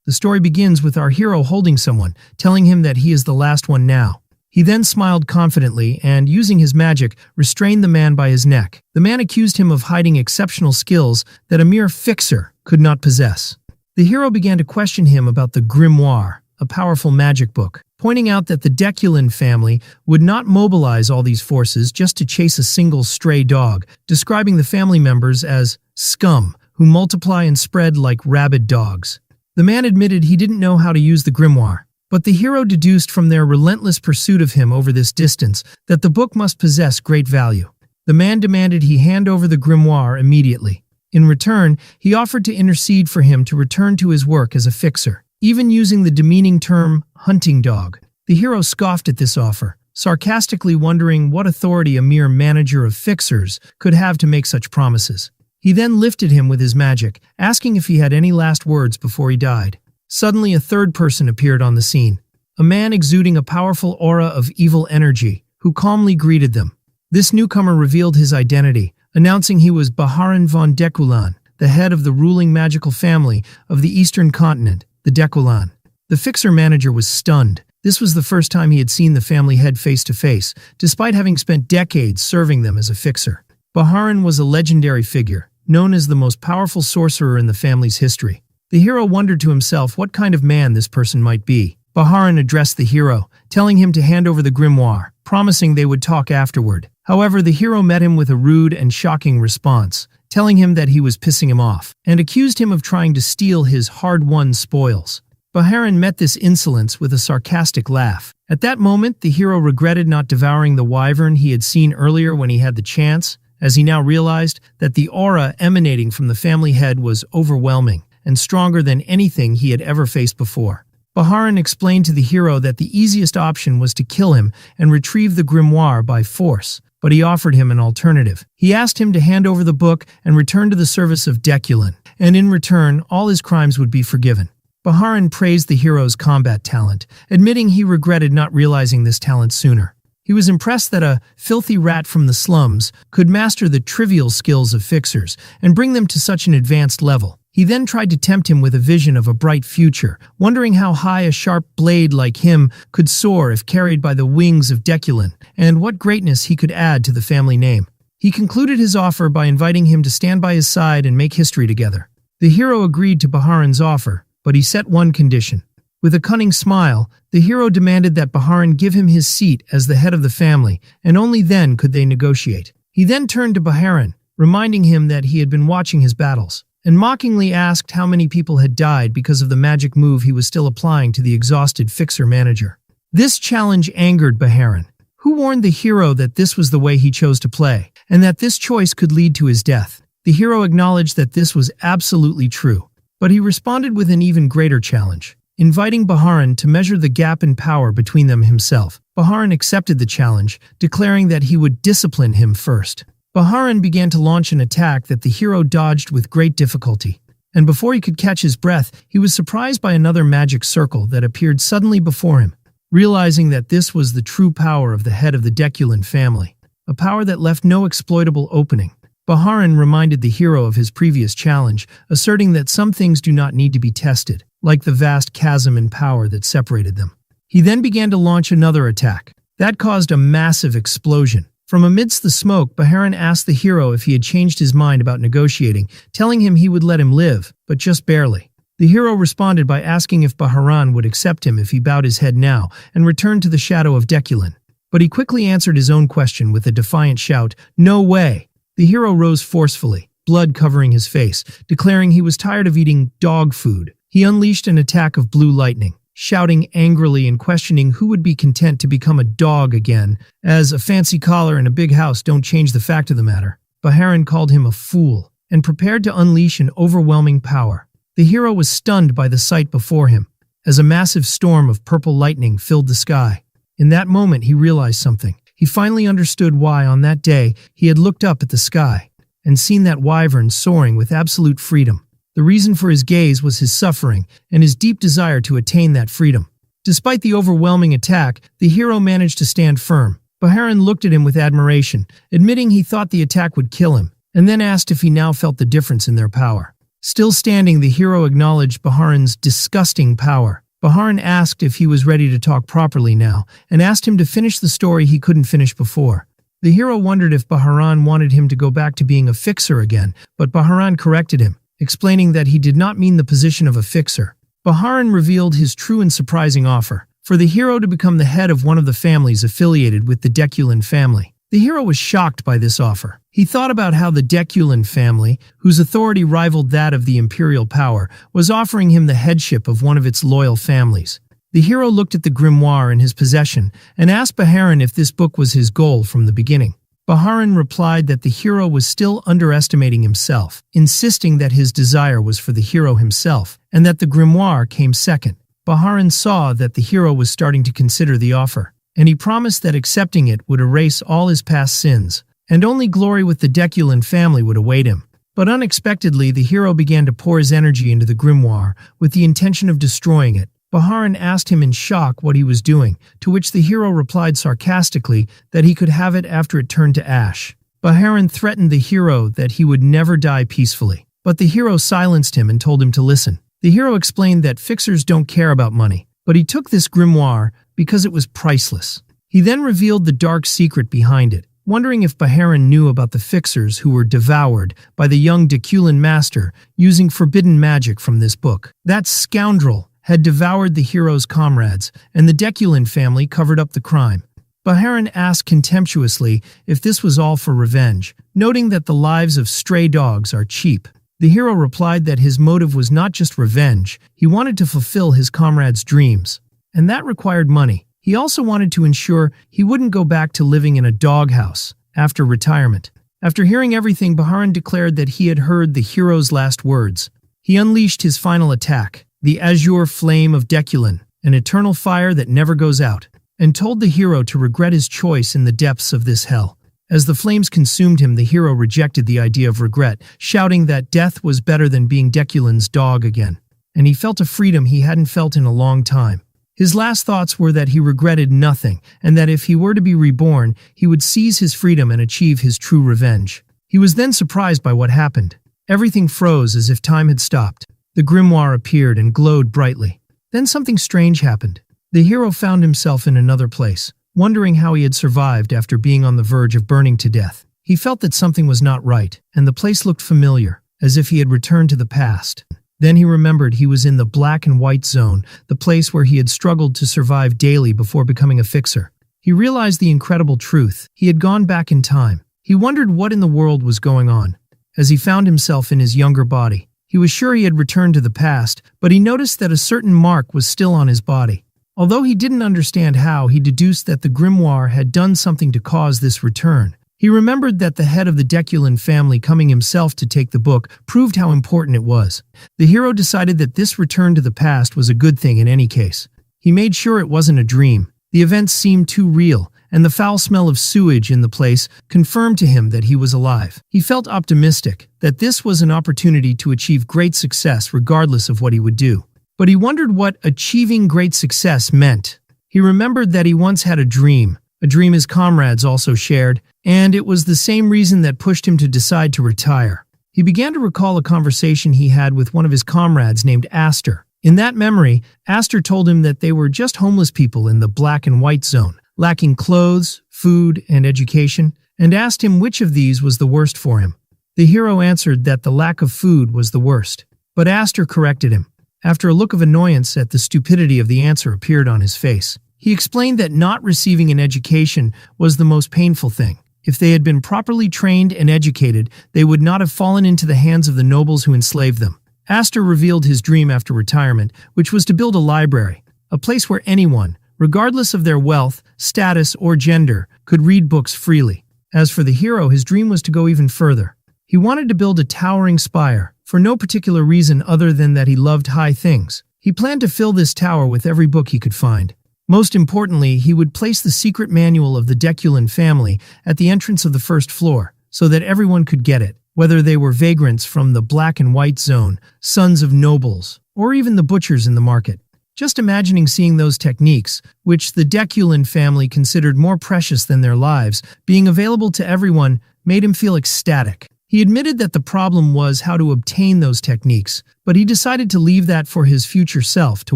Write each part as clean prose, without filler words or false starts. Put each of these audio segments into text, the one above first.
The story begins with our hero holding someone, telling him that he is the last one now. He then smiled confidently and, using his magic, restrained the man by his neck. The man accused him of hiding exceptional skills that a mere fixer could not possess. The hero began to question him about the grimoire, a powerful magic book, pointing out that the Deculin family would not mobilize all these forces just to chase a single stray dog, describing the family members as scum, who multiply and spread like rabid dogs. The man admitted he didn't know how to use the grimoire, but the hero deduced from their relentless pursuit of him over this distance that the book must possess great value. The man demanded he hand over the grimoire immediately. In return, he offered to intercede for him to return to his work as a fixer, even using the demeaning term hunting dog. The hero scoffed at this offer, sarcastically wondering what authority a mere manager of fixers could have to make such promises. He then lifted him with his magic, asking if he had any last words before he died. Suddenly, a third person appeared on the scene, a man exuding a powerful aura of evil energy, who calmly greeted them. This newcomer revealed his identity, announcing he was Baharan von Deculin, the head of the ruling magical family of the eastern continent, the Deculin. The fixer manager was stunned. This was the first time he had seen the family head face to face, despite having spent decades serving them as a fixer. Baharan was a legendary figure, known as the most powerful sorcerer in the family's history. The hero wondered to himself what kind of man this person might be. Baharan addressed the hero, telling him to hand over the grimoire, promising they would talk afterward. However, the hero met him with a rude and shocking response, telling him that he was pissing him off, and accused him of trying to steal his hard-won spoils. Baharan met this insolence with a sarcastic laugh. At that moment, the hero regretted not devouring the wyvern he had seen earlier when he had the chance, as he now realized that the aura emanating from the family head was overwhelming and stronger than anything he had ever faced before. Baharan explained to the hero that the easiest option was to kill him and retrieve the grimoire by force, but he offered him an alternative. He asked him to hand over the book and return to the service of Deculin, and in return, all his crimes would be forgiven. Baharan praised the hero's combat talent, admitting he regretted not realizing this talent sooner. He was impressed that a filthy rat from the slums could master the trivial skills of fixers and bring them to such an advanced level. He then tried to tempt him with a vision of a bright future, wondering how high a sharp blade like him could soar if carried by the wings of Deculin, and what greatness he could add to the family name. He concluded his offer by inviting him to stand by his side and make history together. The hero agreed to Baharan's offer, but he set one condition. With a cunning smile, the hero demanded that Baharan give him his seat as the head of the family, and only then could they negotiate. He then turned to Baharan, reminding him that he had been watching his battles, and mockingly asked how many people had died because of the magic move he was still applying to the exhausted fixer manager. This challenge angered Baharan, who warned the hero that this was the way he chose to play, and that this choice could lead to his death. The hero acknowledged that this was absolutely true, but he responded with an even greater challenge, inviting Baharan to measure the gap in power between them himself. Baharan accepted the challenge, declaring that he would discipline him first. Baharan began to launch an attack that the hero dodged with great difficulty, and before he could catch his breath, he was surprised by another magic circle that appeared suddenly before him. Realizing that this was the true power of the head of the Deculin family, a power that left no exploitable opening, Baharan reminded the hero of his previous challenge, asserting that some things do not need to be tested, like the vast chasm in power that separated them. He then began to launch another attack. That caused a massive explosion. From amidst the smoke, Baharan asked the hero if he had changed his mind about negotiating, telling him he would let him live, but just barely. The hero responded by asking if Baharan would accept him if he bowed his head now and returned to the shadow of Deculin. But he quickly answered his own question with a defiant shout, "No way!" The hero rose forcefully, blood covering his face, declaring he was tired of eating dog food. He unleashed an attack of blue lightning, shouting angrily and questioning who would be content to become a dog again, as a fancy collar and a big house don't change the fact of the matter. Baharan called him a fool and prepared to unleash an overwhelming power. The hero was stunned by the sight before him, as a massive storm of purple lightning filled the sky. In that moment, he realized something. He finally understood why, on that day, he had looked up at the sky and seen that wyvern soaring with absolute freedom. The reason for his gaze was his suffering and his deep desire to attain that freedom. Despite the overwhelming attack, the hero managed to stand firm. Baharan looked at him with admiration, admitting he thought the attack would kill him, and then asked if he now felt the difference in their power. Still standing, the hero acknowledged Baharan's disgusting power. Baharan asked if he was ready to talk properly now, and asked him to finish the story he couldn't finish before. The hero wondered if Baharan wanted him to go back to being a fixer again, but Baharan corrected him, explaining that he did not mean the position of a fixer. Baharan revealed his true and surprising offer, for the hero to become the head of one of the families affiliated with the Deculan family. The hero was shocked by this offer. He thought about how the Deculan family, whose authority rivaled that of the imperial power, was offering him the headship of one of its loyal families. The hero looked at the grimoire in his possession and asked Baharan if this book was his goal from the beginning. Baharan replied that the hero was still underestimating himself, insisting that his desire was for the hero himself, and that the grimoire came second. Baharan saw that the hero was starting to consider the offer, and he promised that accepting it would erase all his past sins, and only glory with the Deculan family would await him. But unexpectedly, the hero began to pour his energy into the grimoire with the intention of destroying it. Baharan asked him in shock what he was doing, to which the hero replied sarcastically that he could have it after it turned to ash. Baharan threatened the hero that he would never die peacefully, but the hero silenced him and told him to listen. The hero explained that fixers don't care about money, but he took this grimoire because it was priceless. He then revealed the dark secret behind it, wondering if Baharan knew about the fixers who were devoured by the young Deculan master using forbidden magic from this book. That scoundrel had devoured the hero's comrades, and the Deculan family covered up the crime. Baharan asked contemptuously if this was all for revenge, noting that the lives of stray dogs are cheap. The hero replied that his motive was not just revenge, he wanted to fulfill his comrades' dreams, and that required money. He also wanted to ensure he wouldn't go back to living in a doghouse after retirement. After hearing everything, Baharan declared that he had heard the hero's last words. He unleashed his final attack, the azure flame of Deculan, an eternal fire that never goes out, and told the hero to regret his choice in the depths of this hell. As the flames consumed him, the hero rejected the idea of regret, shouting that death was better than being Deculan's dog again, and he felt a freedom he hadn't felt in a long time. His last thoughts were that he regretted nothing, and that if he were to be reborn, he would seize his freedom and achieve his true revenge. He was then surprised by what happened. Everything froze as if time had stopped. The grimoire appeared and glowed brightly. Then something strange happened. The hero found himself in another place, wondering how he had survived after being on the verge of burning to death. He felt that something was not right, and the place looked familiar, as if he had returned to the past. Then he remembered he was in the black and white zone, the place where he had struggled to survive daily before becoming a fixer. He realized the incredible truth. He had gone back in time. He wondered what in the world was going on. As he found himself in his younger body, he was sure he had returned to the past, but he noticed that a certain mark was still on his body. Although he didn't understand how, he deduced that the grimoire had done something to cause this return. He remembered that the head of the Deculan family coming himself to take the book proved how important it was. The hero decided that this return to the past was a good thing in any case. He made sure it wasn't a dream. The events seemed too real, and the foul smell of sewage in the place confirmed to him that he was alive. He felt optimistic that this was an opportunity to achieve great success regardless of what he would do. But he wondered what achieving great success meant. He remembered that he once had a dream his comrades also shared, and it was the same reason that pushed him to decide to retire. He began to recall a conversation he had with one of his comrades named Aster. In that memory, Aster told him that they were just homeless people in the black and white zone, lacking clothes, food, and education, and asked him which of these was the worst for him. The hero answered that the lack of food was the worst, but Aster corrected him. After a look of annoyance at the stupidity of the answer appeared on his face, he explained that not receiving an education was the most painful thing. If they had been properly trained and educated, they would not have fallen into the hands of the nobles who enslaved them. Aster revealed his dream after retirement, which was to build a library, a place where anyone, regardless of their wealth, status, or gender, could read books freely. As for the hero, his dream was to go even further. He wanted to build a towering spire, for no particular reason other than that he loved high things. He planned to fill this tower with every book he could find. Most importantly, he would place the secret manual of the Deculan family at the entrance of the first floor, so that everyone could get it, whether they were vagrants from the black and white zone, sons of nobles, or even the butchers in the market. Just imagining seeing those techniques, which the Deculan family considered more precious than their lives, being available to everyone made him feel ecstatic. He admitted that the problem was how to obtain those techniques, but he decided to leave that for his future self to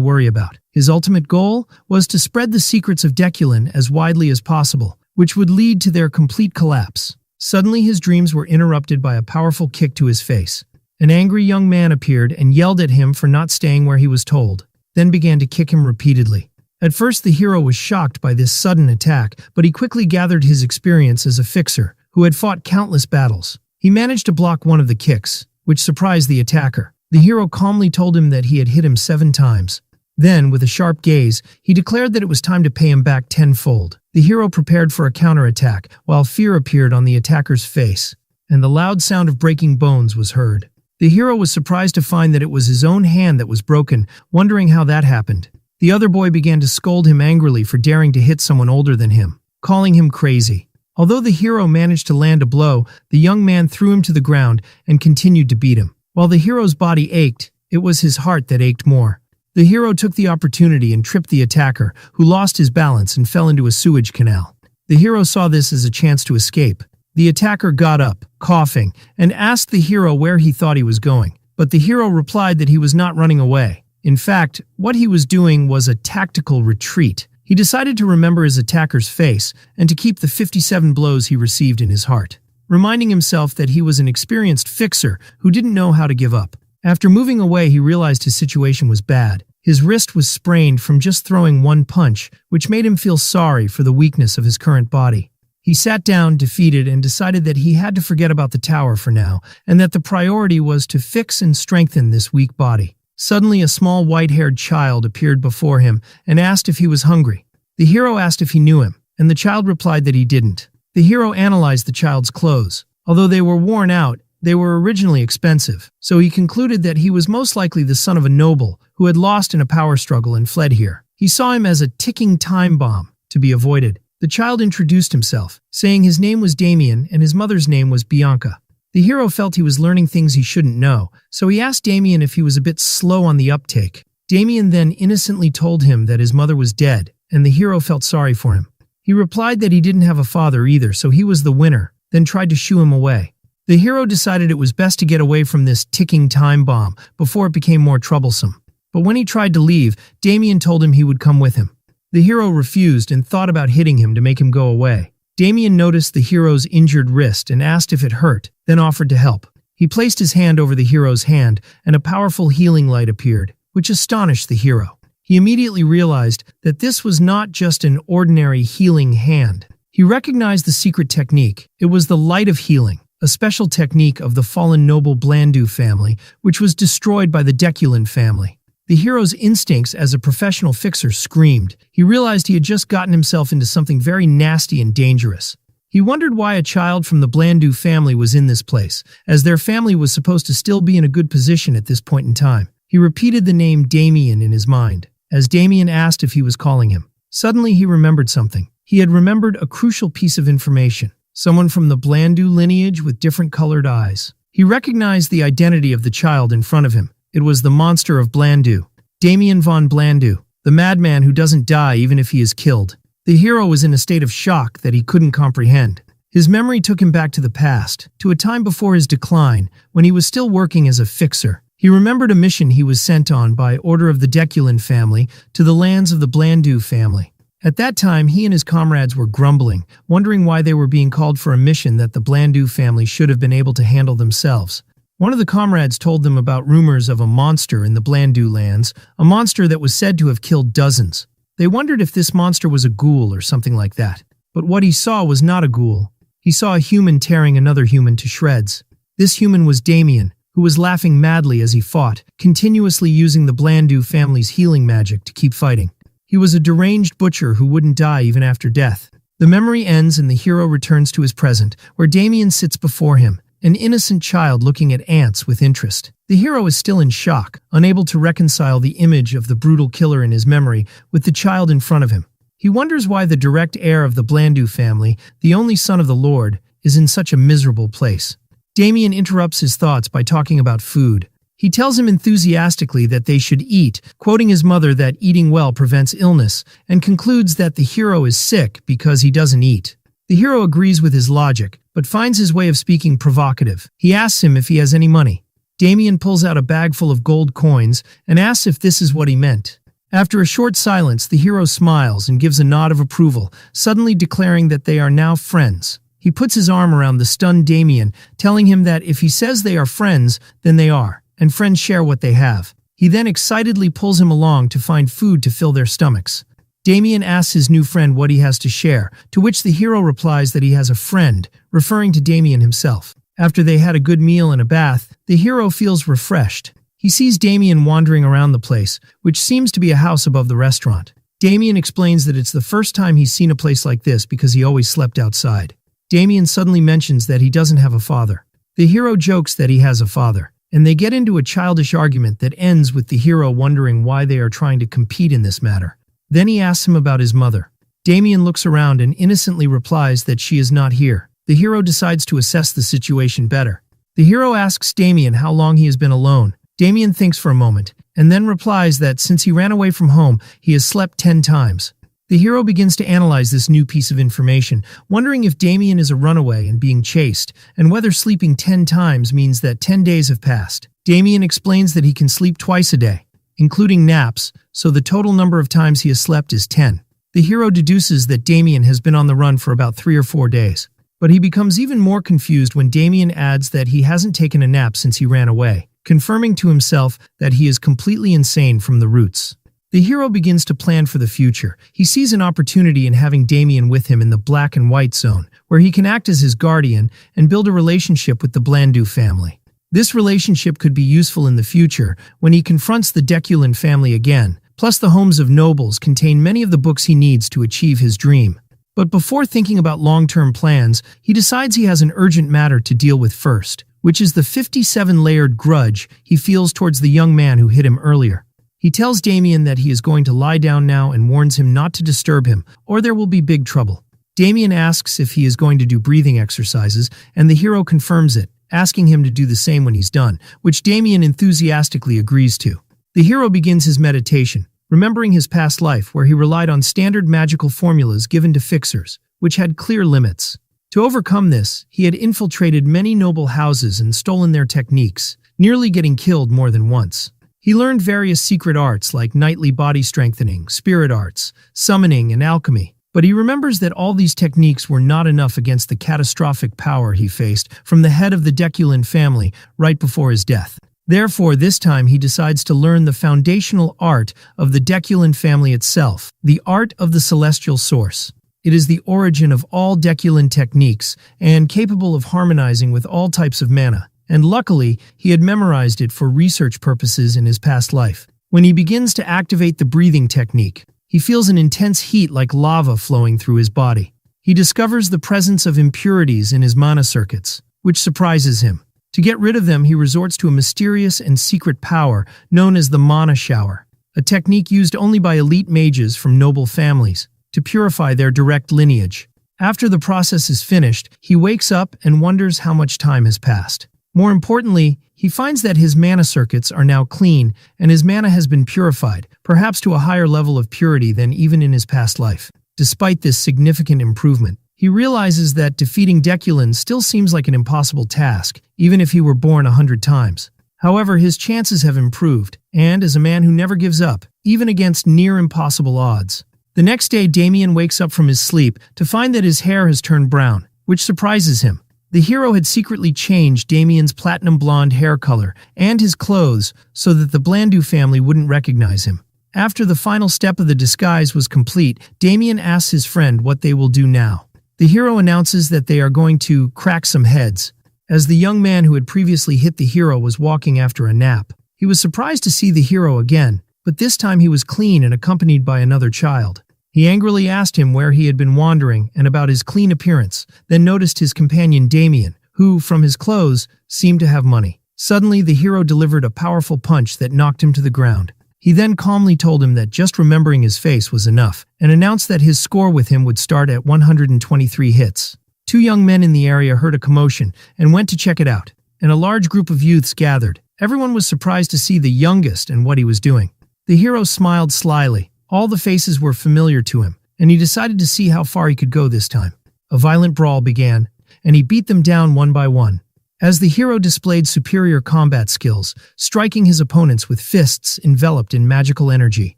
worry about. His ultimate goal was to spread the secrets of Deculin as widely as possible, which would lead to their complete collapse. Suddenly his dreams were interrupted by a powerful kick to his face. An angry young man appeared and yelled at him for not staying where he was told, then began to kick him repeatedly. At first the hero was shocked by this sudden attack, but he quickly gathered his experience as a fixer who had fought countless battles. He managed to block one of the kicks, which surprised the attacker. The hero calmly told him that he had hit him 7 times. Then, with a sharp gaze, he declared that it was time to pay him back tenfold. The hero prepared for a counterattack, while fear appeared on the attacker's face, and the loud sound of breaking bones was heard. The hero was surprised to find that it was his own hand that was broken, wondering how that happened. The other boy began to scold him angrily for daring to hit someone older than him, calling him crazy. Although the hero managed to land a blow, the young man threw him to the ground and continued to beat him. While the hero's body ached, it was his heart that ached more. The hero took the opportunity and tripped the attacker, who lost his balance and fell into a sewage canal. The hero saw this as a chance to escape. The attacker got up, coughing, and asked the hero where he thought he was going. But the hero replied that he was not running away. In fact, what he was doing was a tactical retreat. He decided to remember his attacker's face and to keep the 57 blows he received in his heart, reminding himself that he was an experienced fixer who didn't know how to give up. After moving away, he realized his situation was bad. His wrist was sprained from just throwing one punch, which made him feel sorry for the weakness of his current body. He sat down, defeated, and decided that he had to forget about the tower for now, and that the priority was to fix and strengthen this weak body. Suddenly, a small white-haired child appeared before him and asked if he was hungry. The hero asked if he knew him, and the child replied that he didn't. The hero analyzed the child's clothes. Although they were worn out, they were originally expensive, so he concluded that he was most likely the son of a noble who had lost in a power struggle and fled here. He saw him as a ticking time bomb to be avoided. The child introduced himself, saying his name was Damien and his mother's name was Bianca. The hero felt he was learning things he shouldn't know, so he asked Damien if he was a bit slow on the uptake. Damien then innocently told him that his mother was dead, and the hero felt sorry for him. He replied that he didn't have a father either, so he was the winner, then tried to shoo him away. The hero decided it was best to get away from this ticking time bomb before it became more troublesome. But when he tried to leave, Damien told him he would come with him. The hero refused and thought about hitting him to make him go away. Damien noticed the hero's injured wrist and asked if it hurt, then offered to help. He placed his hand over the hero's hand, and a powerful healing light appeared, which astonished the hero. He immediately realized that this was not just an ordinary healing hand. He recognized the secret technique. It was the Light of Healing, a special technique of the fallen noble Blandu family, which was destroyed by the Deculin family. The hero's instincts as a professional fixer screamed. He realized he had just gotten himself into something very nasty and dangerous. He wondered why a child from the Blandu family was in this place, as their family was supposed to still be in a good position at this point in time. He repeated the name Damien in his mind, as Damien asked if he was calling him. Suddenly he remembered something. He had remembered a crucial piece of information. Someone from the Blandu lineage with different colored eyes. He recognized the identity of the child in front of him. It was the monster of Blandu, Damien von Blandu, the madman who doesn't die even if he is killed. The hero was in a state of shock that he couldn't comprehend. His memory took him back to the past, to a time before his decline, when he was still working as a fixer. He remembered a mission he was sent on by order of the Deculin family to the lands of the Blandu family. At that time, he and his comrades were grumbling, wondering why they were being called for a mission that the Blandu family should have been able to handle themselves. One of the comrades told them about rumors of a monster in the Blandu lands, a monster that was said to have killed dozens. They wondered if this monster was a ghoul or something like that. But what he saw was not a ghoul. He saw a human tearing another human to shreds. This human was Damien, who was laughing madly as he fought, continuously using the Blandu family's healing magic to keep fighting. He was a deranged butcher who wouldn't die even after death. The memory ends and the hero returns to his present, where Damien sits before him, an innocent child looking at ants with interest. The hero is still in shock, unable to reconcile the image of the brutal killer in his memory with the child in front of him. He wonders why the direct heir of the Blandu family, the only son of the Lord, is in such a miserable place. Damien interrupts his thoughts by talking about food. He tells him enthusiastically that they should eat, quoting his mother that eating well prevents illness, and concludes that the hero is sick because he doesn't eat. The hero agrees with his logic, but finds his way of speaking provocative. He asks him if he has any money. Damien pulls out a bag full of gold coins and asks if this is what he meant. After a short silence, the hero smiles and gives a nod of approval, suddenly declaring that they are now friends. He puts his arm around the stunned Damien, telling him that if he says they are friends, then they are, and friends share what they have. He then excitedly pulls him along to find food to fill their stomachs. Damien asks his new friend what he has to share, to which the hero replies that he has a friend, referring to Damien himself. After they had a good meal and a bath, the hero feels refreshed. He sees Damien wandering around the place, which seems to be a house above the restaurant. Damien explains that it's the first time he's seen a place like this because he always slept outside. Damien suddenly mentions that he doesn't have a father. The hero jokes that he has a father, and they get into a childish argument that ends with the hero wondering why they are trying to compete in this matter. Then he asks him about his mother. Damien looks around and innocently replies that she is not here. The hero decides to assess the situation better. The hero asks Damien how long he has been alone. Damien thinks for a moment, and then replies that since he ran away from home, he has slept 10 times. The hero begins to analyze this new piece of information, wondering if Damien is a runaway and being chased, and whether sleeping 10 times means that 10 days have passed. Damien explains that he can sleep twice a day, including naps, so the total number of times he has slept is 10. The hero deduces that Damien has been on the run for about 3 or 4 days. But he becomes even more confused when Damien adds that he hasn't taken a nap since he ran away, confirming to himself that he is completely insane from the roots. The hero begins to plan for the future. He sees an opportunity in having Damien with him in the black and white zone, where he can act as his guardian and build a relationship with the Blandu family. This relationship could be useful in the future when he confronts the Deculin family again, plus the homes of nobles contain many of the books he needs to achieve his dream. But before thinking about long-term plans, he decides he has an urgent matter to deal with first, which is the 57-layered grudge he feels towards the young man who hit him earlier. He tells Damien that he is going to lie down now and warns him not to disturb him, or there will be big trouble. Damien asks if he is going to do breathing exercises, and the hero confirms it, asking him to do the same when he's done, which Damien enthusiastically agrees to. The hero begins his meditation, remembering his past life where he relied on standard magical formulas given to fixers, which had clear limits. To overcome this, he had infiltrated many noble houses and stolen their techniques, nearly getting killed more than once. He learned various secret arts like knightly body strengthening, spirit arts, summoning, and alchemy. But he remembers that all these techniques were not enough against the catastrophic power he faced from the head of the Deculin family right before his death. Therefore, this time he decides to learn the foundational art of the Deculin family itself, the art of the celestial source. It is the origin of all Deculin techniques and capable of harmonizing with all types of mana. And luckily, he had memorized it for research purposes in his past life. When he begins to activate the breathing technique, he feels an intense heat like lava flowing through his body. He discovers the presence of impurities in his mana circuits, which surprises him. To get rid of them, he resorts to a mysterious and secret power known as the mana shower, a technique used only by elite mages from noble families to purify their direct lineage. After the process is finished, he wakes up and wonders how much time has passed. More importantly, he finds that his mana circuits are now clean and his mana has been purified, perhaps to a higher level of purity than even in his past life. Despite this significant improvement, he realizes that defeating Deculin still seems like an impossible task, even if he were born 100 times. However, his chances have improved, and as a man who never gives up, even against near-impossible odds. The next day, Damien wakes up from his sleep to find that his hair has turned brown, which surprises him. The hero had secretly changed Damien's platinum blonde hair color and his clothes so that the Blandu family wouldn't recognize him. After the final step of the disguise was complete, Damien asks his friend what they will do now. The hero announces that they are going to crack some heads. As the young man who had previously hit the hero was walking after a nap, he was surprised to see the hero again, but this time he was clean and accompanied by another child. He angrily asked him where he had been wandering and about his clean appearance, then noticed his companion Damien, who, from his clothes, seemed to have money. Suddenly, the hero delivered a powerful punch that knocked him to the ground. He then calmly told him that just remembering his face was enough, and announced that his score with him would start at 123 hits. 2 young men in the area heard a commotion and went to check it out, and a large group of youths gathered. Everyone was surprised to see the youngest and what he was doing. The hero smiled slyly. All the faces were familiar to him, and he decided to see how far he could go this time. A violent brawl began, and he beat them down one by one. As the hero displayed superior combat skills, striking his opponents with fists enveloped in magical energy,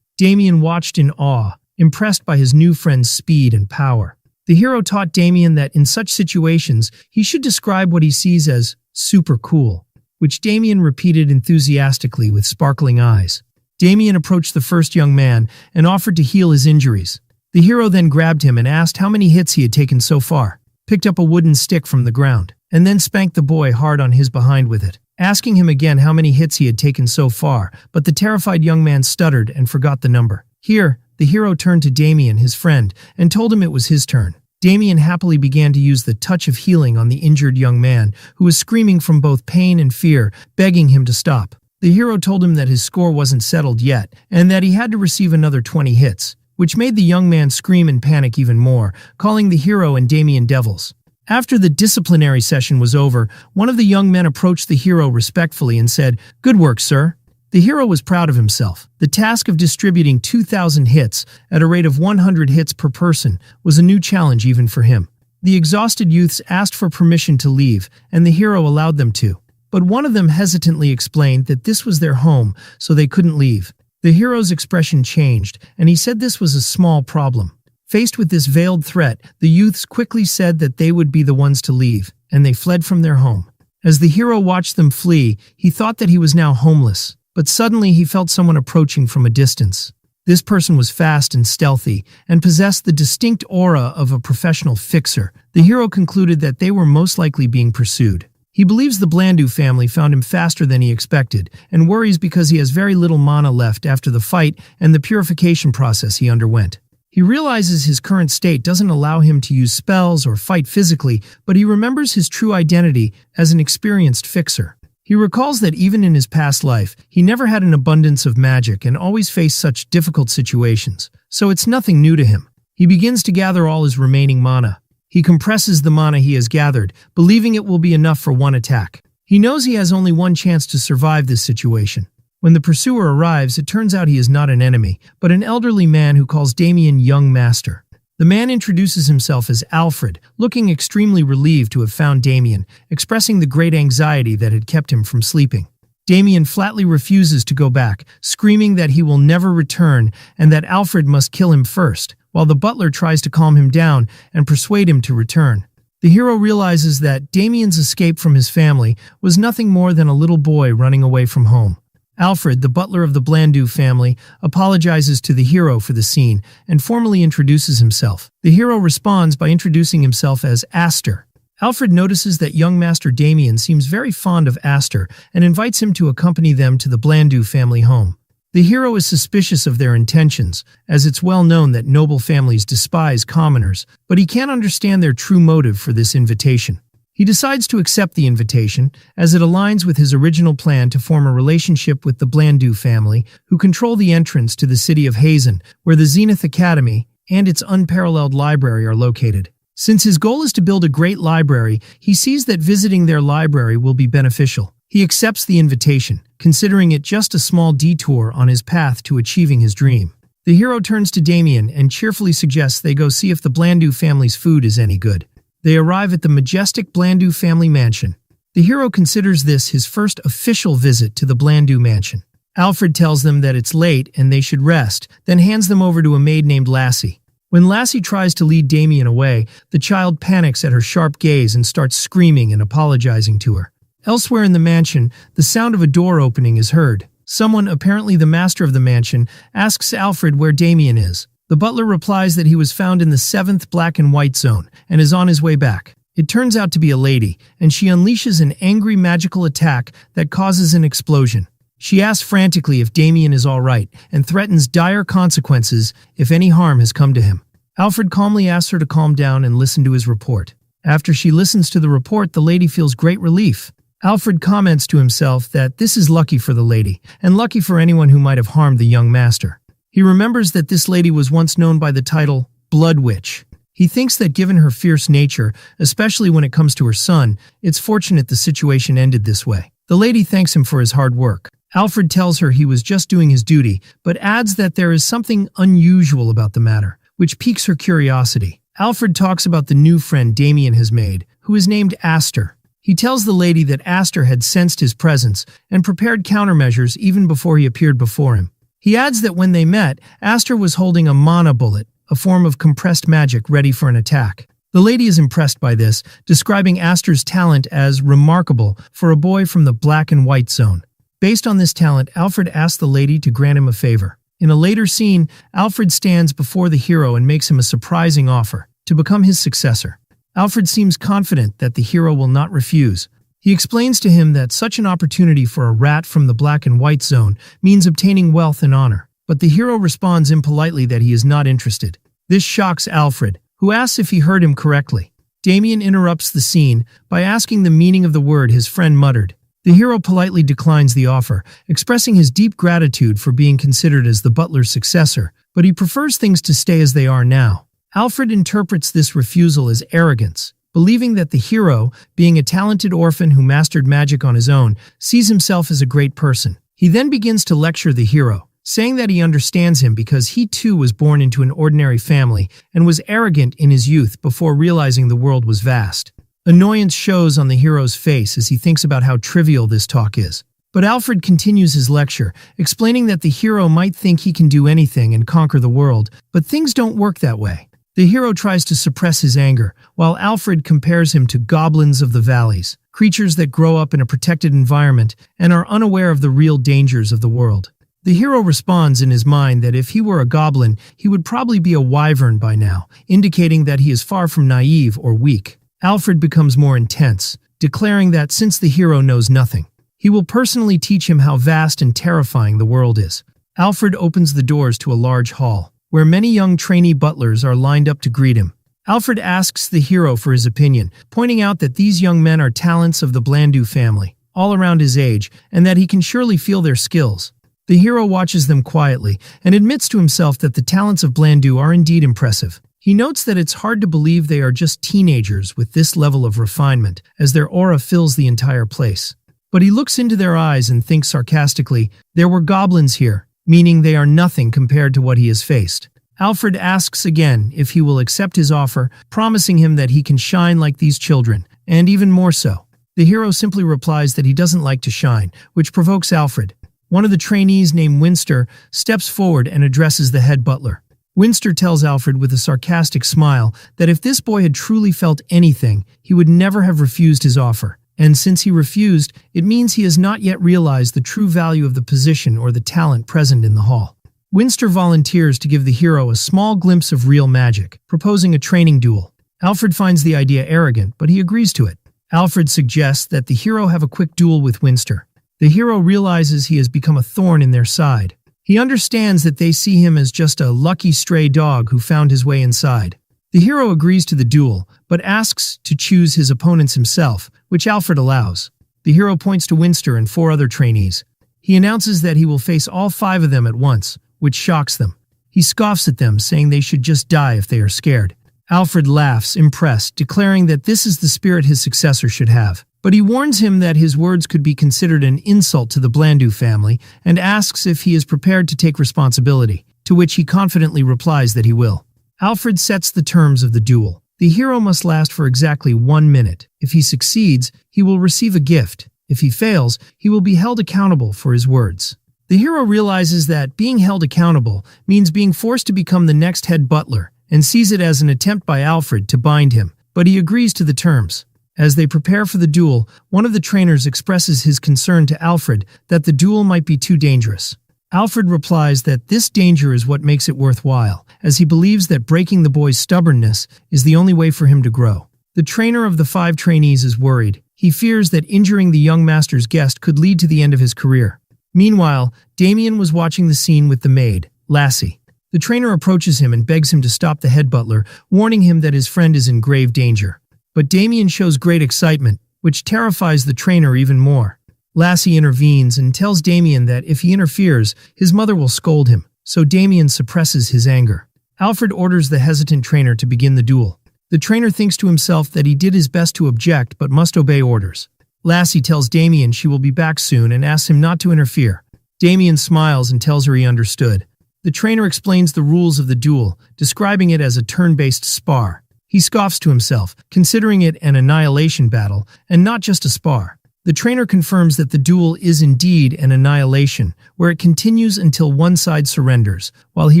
Damien watched in awe, impressed by his new friend's speed and power. The hero taught Damien that in such situations, he should describe what he sees as super cool, which Damien repeated enthusiastically with sparkling eyes. Damien approached the first young man and offered to heal his injuries. The hero then grabbed him and asked how many hits he had taken so far, picked up a wooden stick from the ground, and then spanked the boy hard on his behind with it, asking him again how many hits he had taken so far, but the terrified young man stuttered and forgot the number. Here, the hero turned to Damien, his friend, and told him it was his turn. Damien happily began to use the touch of healing on the injured young man, who was screaming from both pain and fear, begging him to stop. The hero told him that his score wasn't settled yet, and that he had to receive another 20 hits, which made the young man scream and panic even more, calling the hero and Damien devils. After the disciplinary session was over, one of the young men approached the hero respectfully and said, "Good work, sir." The hero was proud of himself. The task of distributing 2,000 hits at a rate of 100 hits per person was a new challenge even for him. The exhausted youths asked for permission to leave, and the hero allowed them to. But one of them hesitantly explained that this was their home, so they couldn't leave. The hero's expression changed, and he said this was a small problem. Faced with this veiled threat, the youths quickly said that they would be the ones to leave, and they fled from their home. As the hero watched them flee, he thought that he was now homeless, but suddenly he felt someone approaching from a distance. This person was fast and stealthy, and possessed the distinct aura of a professional fixer. The hero concluded that they were most likely being pursued. He believes the Blandu family found him faster than he expected, and worries because he has very little mana left after the fight and the purification process he underwent. He realizes his current state doesn't allow him to use spells or fight physically, but he remembers his true identity as an experienced fixer. He recalls that even in his past life, he never had an abundance of magic and always faced such difficult situations, so it's nothing new to him. He begins to gather all his remaining mana. He compresses the mana he has gathered, believing it will be enough for one attack. He knows he has only one chance to survive this situation. When the pursuer arrives, it turns out he is not an enemy, but an elderly man who calls Damien young master. The man introduces himself as Alfred, looking extremely relieved to have found Damien, expressing the great anxiety that had kept him from sleeping. Damien flatly refuses to go back, screaming that he will never return and that Alfred must kill him first, while the butler tries to calm him down and persuade him to return. The hero realizes that Damien's escape from his family was nothing more than a little boy running away from home. Alfred, the butler of the Blandu family, apologizes to the hero for the scene and formally introduces himself. The hero responds by introducing himself as Aster. Alfred notices that young Master Damien seems very fond of Aster and invites him to accompany them to the Blandu family home. The hero is suspicious of their intentions, as it's well known that noble families despise commoners, but he can't understand their true motive for this invitation. He decides to accept the invitation, as it aligns with his original plan to form a relationship with the Blandu family, who control the entrance to the city of Hazen, where the Zenith Academy and its unparalleled library are located. Since his goal is to build a great library, he sees that visiting their library will be beneficial. He accepts the invitation, considering it just a small detour on his path to achieving his dream. The hero turns to Damien and cheerfully suggests they go see if the Blandu family's food is any good. They arrive at the majestic Blandu family mansion. The hero considers this his first official visit to the Blandu mansion. Alfred tells them that it's late and they should rest, then hands them over to a maid named Lassie. When Lassie tries to lead Damien away, the child panics at her sharp gaze and starts screaming and apologizing to her. Elsewhere in the mansion, the sound of a door opening is heard. Someone, apparently the master of the mansion, asks Alfred where Damien is. The butler replies that he was found in the 7th black and white zone and is on his way back. It turns out to be a lady, and she unleashes an angry magical attack that causes an explosion. She asks frantically if Damien is all right and threatens dire consequences if any harm has come to him. Alfred calmly asks her to calm down and listen to his report. After she listens to the report, the lady feels great relief. Alfred comments to himself that this is lucky for the lady, and lucky for anyone who might have harmed the young master. He remembers that this lady was once known by the title Blood Witch. He thinks that given her fierce nature, especially when it comes to her son, it's fortunate the situation ended this way. The lady thanks him for his hard work. Alfred tells her he was just doing his duty, but adds that there is something unusual about the matter, which piques her curiosity. Alfred talks about the new friend Damien has made, who is named Aster. He tells the lady that Aster had sensed his presence and prepared countermeasures even before he appeared before him. He adds that when they met, Aster was holding a mana bullet, a form of compressed magic ready for an attack. The lady is impressed by this, describing Aster's talent as remarkable for a boy from the black and white zone. Based on this talent, Alfred asks the lady to grant him a favor. In a later scene, Alfred stands before the hero and makes him a surprising offer to become his successor. Alfred seems confident that the hero will not refuse. He explains to him that such an opportunity for a rat from the black and white zone means obtaining wealth and honor, but the hero responds impolitely that he is not interested. This shocks Alfred, who asks if he heard him correctly. Damien interrupts the scene by asking the meaning of the word his friend muttered. The hero politely declines the offer, expressing his deep gratitude for being considered as the butler's successor, but he prefers things to stay as they are now. Alfred interprets this refusal as arrogance, believing that the hero, being a talented orphan who mastered magic on his own, sees himself as a great person. He then begins to lecture the hero, saying that he understands him because he too was born into an ordinary family and was arrogant in his youth before realizing the world was vast. Annoyance shows on the hero's face as he thinks about how trivial this talk is. But Alfred continues his lecture, explaining that the hero might think he can do anything and conquer the world, but things don't work that way. The hero tries to suppress his anger, while Alfred compares him to goblins of the valleys, creatures that grow up in a protected environment and are unaware of the real dangers of the world. The hero responds in his mind that if he were a goblin, he would probably be a wyvern by now, indicating that he is far from naive or weak. Alfred becomes more intense, declaring that since the hero knows nothing, he will personally teach him how vast and terrifying the world is. Alfred opens the doors to a large hall, where many young trainee butlers are lined up to greet him. Alfred asks the hero for his opinion, pointing out that these young men are talents of the Blandu family, all around his age, and that he can surely feel their skills. The hero watches them quietly and admits to himself that the talents of Blandu are indeed impressive. He notes that it's hard to believe they are just teenagers with this level of refinement, as their aura fills the entire place. But he looks into their eyes and thinks sarcastically, there were goblins here, meaning they are nothing compared to what he has faced. Alfred asks again if he will accept his offer, promising him that he can shine like these children, and even more so. The hero simply replies that he doesn't like to shine, which provokes Alfred. One of the trainees named Winster steps forward and addresses the head butler. Winster tells Alfred with a sarcastic smile that if this boy had truly felt anything, he would never have refused his offer. And since he refused, it means he has not yet realized the true value of the position or the talent present in the hall. Winster volunteers to give the hero a small glimpse of real magic, proposing a training duel. Alfred finds the idea arrogant, but he agrees to it. Alfred suggests that the hero have a quick duel with Winster. The hero realizes he has become a thorn in their side. He understands that they see him as just a lucky stray dog who found his way inside. The hero agrees to the duel, but asks to choose his opponents himself, which Alfred allows. The hero points to Winster and 4 other trainees. He announces that he will face all 5 of them at once, which shocks them. He scoffs at them, saying they should just die if they are scared. Alfred laughs, impressed, declaring that this is the spirit his successor should have. But he warns him that his words could be considered an insult to the Blandu family and asks if he is prepared to take responsibility, to which he confidently replies that he will. Alfred sets the terms of the duel. The hero must last for exactly 1 minute. If he succeeds, he will receive a gift. If he fails, he will be held accountable for his words. The hero realizes that being held accountable means being forced to become the next head butler and sees it as an attempt by Alfred to bind him, but he agrees to the terms. As they prepare for the duel, one of the trainers expresses his concern to Alfred that the duel might be too dangerous. Alfred replies that this danger is what makes it worthwhile, as he believes that breaking the boy's stubbornness is the only way for him to grow. The trainer of the 5 trainees is worried. He fears that injuring the young master's guest could lead to the end of his career. Meanwhile, Damien was watching the scene with the maid, Lassie. The trainer approaches him and begs him to stop the head butler, warning him that his friend is in grave danger. But Damien shows great excitement, which terrifies the trainer even more. Lassie intervenes and tells Damien that if he interferes, his mother will scold him, so Damien suppresses his anger. Alfred orders the hesitant trainer to begin the duel. The trainer thinks to himself that he did his best to object but must obey orders. Lassie tells Damien she will be back soon and asks him not to interfere. Damien smiles and tells her he understood. The trainer explains the rules of the duel, describing it as a turn-based spar. He scoffs to himself, considering it an annihilation battle and not just a spar. The trainer confirms that the duel is indeed an annihilation, where it continues until one side surrenders, while he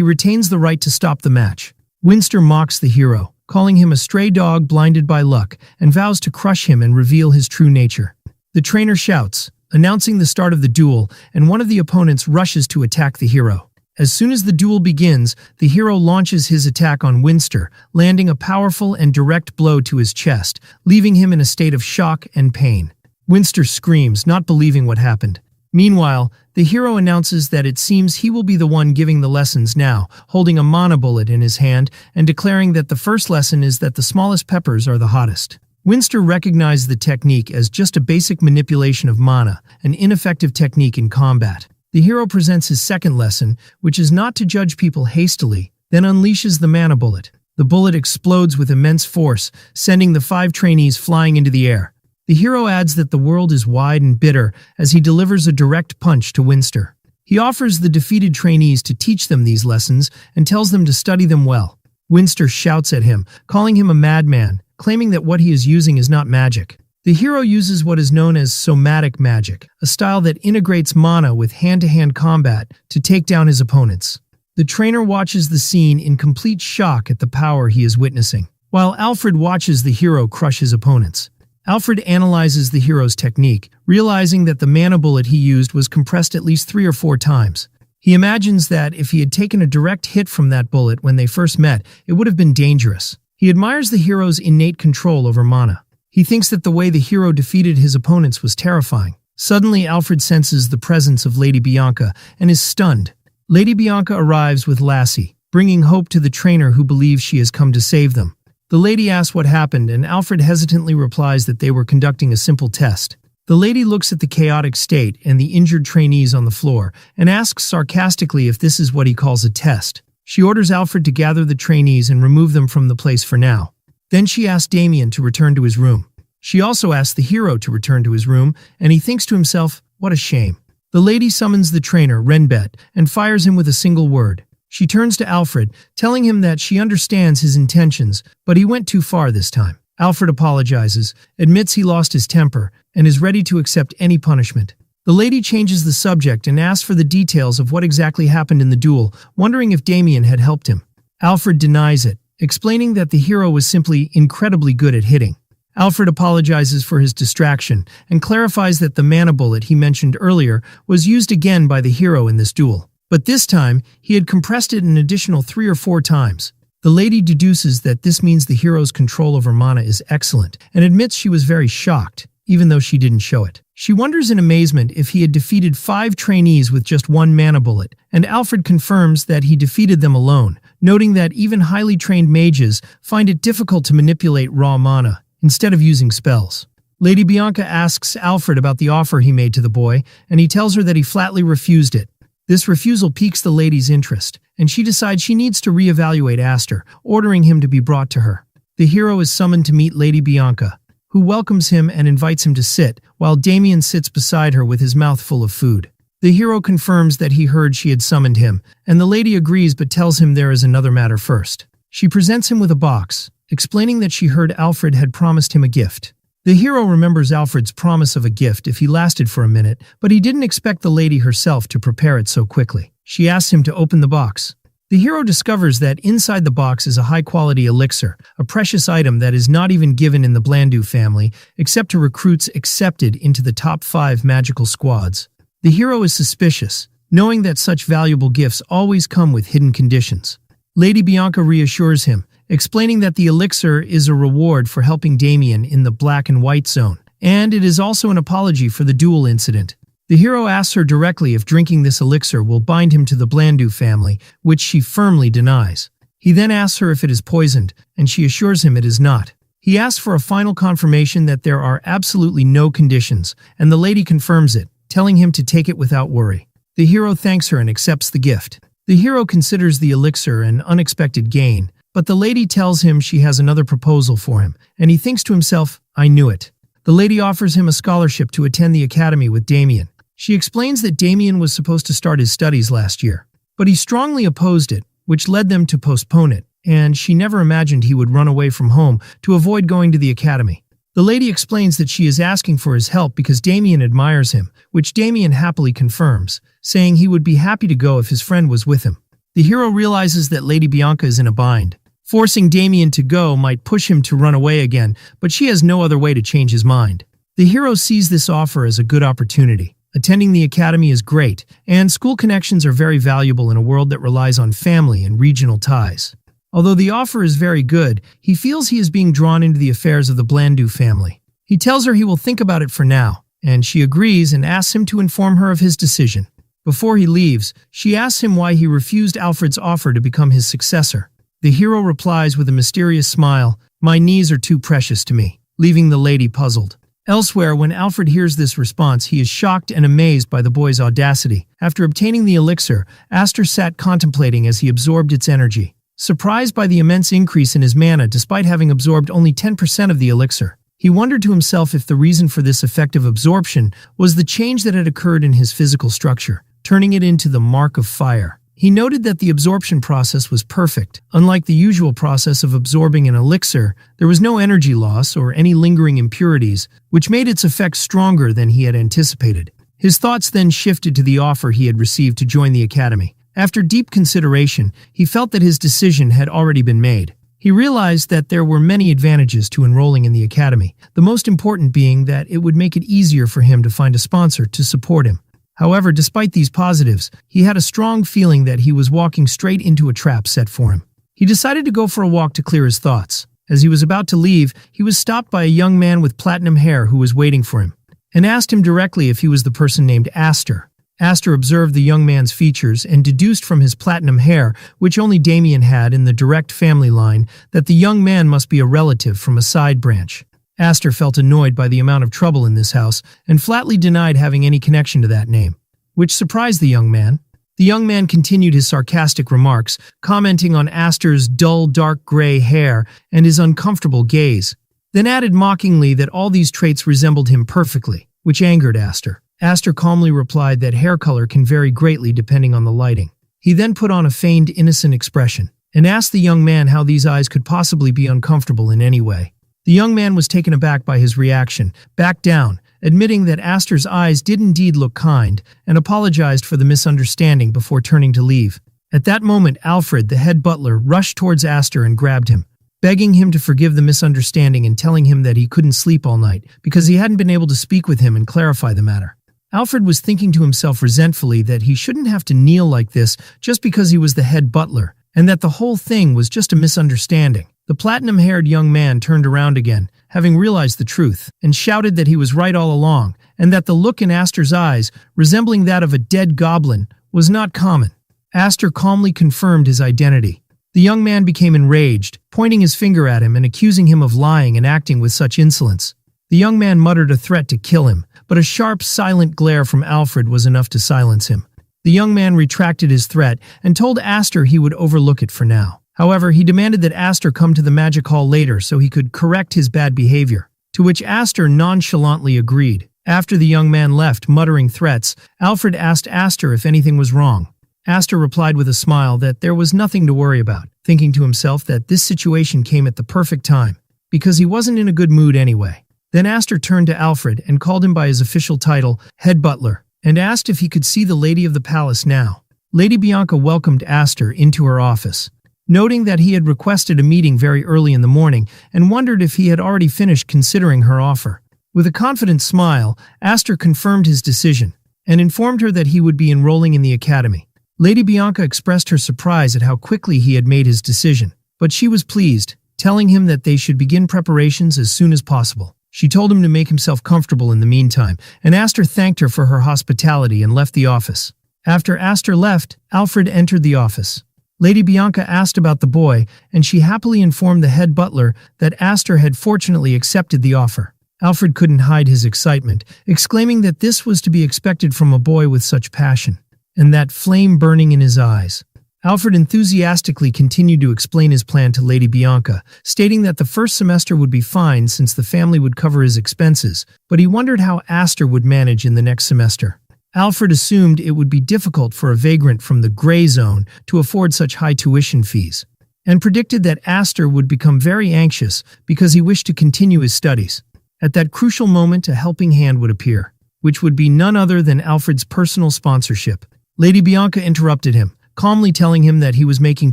retains the right to stop the match. Winster mocks the hero, calling him a stray dog blinded by luck, and vows to crush him and reveal his true nature. The trainer shouts, announcing the start of the duel, and one of the opponents rushes to attack the hero. As soon as the duel begins, the hero launches his attack on Winster, landing a powerful and direct blow to his chest, leaving him in a state of shock and pain. Winster screams, not believing what happened. Meanwhile, the hero announces that it seems he will be the one giving the lessons now, holding a mana bullet in his hand and declaring that the first lesson is that the smallest peppers are the hottest. Winster recognized the technique as just a basic manipulation of mana, an ineffective technique in combat. The hero presents his second lesson, which is not to judge people hastily, then unleashes the mana bullet. The bullet explodes with immense force, sending the 5 trainees flying into the air. The hero adds that the world is wide and bitter as he delivers a direct punch to Winster. He offers the defeated trainees to teach them these lessons and tells them to study them well. Winster shouts at him, calling him a madman, claiming that what he is using is not magic. The hero uses what is known as somatic magic, a style that integrates mana with hand-to-hand combat to take down his opponents. The trainer watches the scene in complete shock at the power he is witnessing, while Alfred watches the hero crush his opponents. Alfred analyzes the hero's technique, realizing that the mana bullet he used was compressed at least 3 or 4 times. He imagines that if he had taken a direct hit from that bullet when they first met, it would have been dangerous. He admires the hero's innate control over mana. He thinks that the way the hero defeated his opponents was terrifying. Suddenly, Alfred senses the presence of Lady Bianca and is stunned. Lady Bianca arrives with Lassie, bringing hope to the trainer who believes she has come to save them. The lady asks what happened, and Alfred hesitantly replies that they were conducting a simple test. The lady looks at the chaotic state and the injured trainees on the floor and asks sarcastically if this is what he calls a test. She orders Alfred to gather the trainees and remove them from the place for now. Then she asks Damien to return to his room. She also asks the hero to return to his room, and he thinks to himself, what a shame. The lady summons the trainer, Renbet, and fires him with a single word. She turns to Alfred, telling him that she understands his intentions, but he went too far this time. Alfred apologizes, admits he lost his temper, and is ready to accept any punishment. The lady changes the subject and asks for the details of what exactly happened in the duel, wondering if Damien had helped him. Alfred denies it, explaining that the hero was simply incredibly good at hitting. Alfred apologizes for his distraction and clarifies that the mana bullet he mentioned earlier was used again by the hero in this duel. But this time, he had compressed it an additional 3 or 4 times. The lady deduces that this means the hero's control over mana is excellent, and admits she was very shocked, even though she didn't show it. She wonders in amazement if he had defeated 5 trainees with just 1 mana bullet, and Alfred confirms that he defeated them alone, noting that even highly trained mages find it difficult to manipulate raw mana, instead of using spells. Lady Bianca asks Alfred about the offer he made to the boy, and he tells her that he flatly refused it. This refusal piques the lady's interest, and she decides she needs to reevaluate Aster, ordering him to be brought to her. The hero is summoned to meet Lady Bianca, who welcomes him and invites him to sit, while Damien sits beside her with his mouth full of food. The hero confirms that he heard she had summoned him, and the lady agrees but tells him there is another matter first. She presents him with a box, explaining that she heard Alfred had promised him a gift. The hero remembers Alfred's promise of a gift if he lasted for a minute, but he didn't expect the lady herself to prepare it so quickly. She asks him to open the box. The hero discovers that inside the box is a high-quality elixir, a precious item that is not even given in the Blandu family, except to recruits accepted into the top 5 magical squads. The hero is suspicious, knowing that such valuable gifts always come with hidden conditions. Lady Bianca reassures him, explaining that the elixir is a reward for helping Damien in the black and white zone, and it is also an apology for the duel incident. The hero asks her directly if drinking this elixir will bind him to the Blandu family, which she firmly denies. He then asks her if it is poisoned, and she assures him it is not. He asks for a final confirmation that there are absolutely no conditions, and the lady confirms it, telling him to take it without worry. The hero thanks her and accepts the gift. The hero considers the elixir an unexpected gain, but the lady tells him she has another proposal for him, and he thinks to himself, I knew it. The lady offers him a scholarship to attend the academy with Damien. She explains that Damien was supposed to start his studies last year, but he strongly opposed it, which led them to postpone it. and she never imagined he would run away from home to avoid going to the academy. The lady explains that she is asking for his help because Damien admires him, which Damien happily confirms, saying he would be happy to go if his friend was with him. The hero realizes that Lady Bianca is in a bind. Forcing Damien to go might push him to run away again, but she has no other way to change his mind. The hero sees this offer as a good opportunity. Attending the academy is great, and school connections are very valuable in a world that relies on family and regional ties. Although the offer is very good, he feels he is being drawn into the affairs of the Blandu family. He tells her he will think about it for now, and she agrees and asks him to inform her of his decision. Before he leaves, she asks him why he refused Alfred's offer to become his successor. The hero replies with a mysterious smile, "My knees are too precious to me," leaving the lady puzzled. Elsewhere, when Alfred hears this response, he is shocked and amazed by the boy's audacity. After obtaining the elixir, Aster sat contemplating as he absorbed its energy, surprised by the immense increase in his mana despite having absorbed only 10% of the elixir. He wondered to himself if the reason for this effective absorption was the change that had occurred in his physical structure, turning it into the mark of fire. He noted that the absorption process was perfect. Unlike the usual process of absorbing an elixir, there was no energy loss or any lingering impurities, which made its effect stronger than he had anticipated. His thoughts then shifted to the offer he had received to join the academy. After deep consideration, he felt that his decision had already been made. He realized that there were many advantages to enrolling in the academy, the most important being that it would make it easier for him to find a sponsor to support him. However, despite these positives, he had a strong feeling that he was walking straight into a trap set for him. He decided to go for a walk to clear his thoughts. As he was about to leave, he was stopped by a young man with platinum hair who was waiting for him, and asked him directly if he was the person named Aster. Aster observed the young man's features and deduced from his platinum hair, which only Damien had in the direct family line, that the young man must be a relative from a side branch. Aster felt annoyed by the amount of trouble in this house and flatly denied having any connection to that name, which surprised the young man. The young man continued his sarcastic remarks, commenting on Aster's dull dark gray hair and his uncomfortable gaze, then added mockingly that all these traits resembled him perfectly, which angered Aster. Aster calmly replied that hair color can vary greatly depending on the lighting. He then put on a feigned innocent expression and asked the young man how these eyes could possibly be uncomfortable in any way. The young man was taken aback by his reaction, backed down, admitting that Aster's eyes did indeed look kind, and apologized for the misunderstanding before turning to leave. At that moment, Alfred, the head butler, rushed towards Aster and grabbed him, begging him to forgive the misunderstanding and telling him that he couldn't sleep all night because he hadn't been able to speak with him and clarify the matter. Alfred was thinking to himself resentfully that he shouldn't have to kneel like this just because he was the head butler, and that the whole thing was just a misunderstanding. The platinum-haired young man turned around again, having realized the truth, and shouted that he was right all along, and that the look in Aster's eyes, resembling that of a dead goblin, was not common. Aster calmly confirmed his identity. The young man became enraged, pointing his finger at him and accusing him of lying and acting with such insolence. The young man muttered a threat to kill him, but a sharp, silent glare from Alfred was enough to silence him. The young man retracted his threat and told Aster he would overlook it for now. However, he demanded that Aster come to the magic hall later so he could correct his bad behavior, to which Aster nonchalantly agreed. After the young man left, muttering threats, Alfred asked Aster if anything was wrong. Aster replied with a smile that there was nothing to worry about, thinking to himself that this situation came at the perfect time, because he wasn't in a good mood anyway. Then Aster turned to Alfred and called him by his official title, head butler, and asked if he could see the lady of the palace now. Lady Bianca welcomed Aster into her office, noting that he had requested a meeting very early in the morning and wondered if he had already finished considering her offer. With a confident smile, Aster confirmed his decision and informed her that he would be enrolling in the academy. Lady Bianca expressed her surprise at how quickly he had made his decision, but she was pleased, telling him that they should begin preparations as soon as possible. She told him to make himself comfortable in the meantime, and Aster thanked her for her hospitality and left the office. After Aster left, Alfred entered the office. Lady Bianca asked about the boy, and she happily informed the head butler that Aster had fortunately accepted the offer. Alfred couldn't hide his excitement, exclaiming that this was to be expected from a boy with such passion, and that flame burning in his eyes. Alfred enthusiastically continued to explain his plan to Lady Bianca, stating that the first semester would be fine since the family would cover his expenses, but he wondered how Aster would manage in the next semester. Alfred assumed it would be difficult for a vagrant from the gray zone to afford such high tuition fees, and predicted that Aster would become very anxious because he wished to continue his studies. At that crucial moment, a helping hand would appear, which would be none other than Alfred's personal sponsorship. Lady Bianca interrupted him, calmly telling him that he was making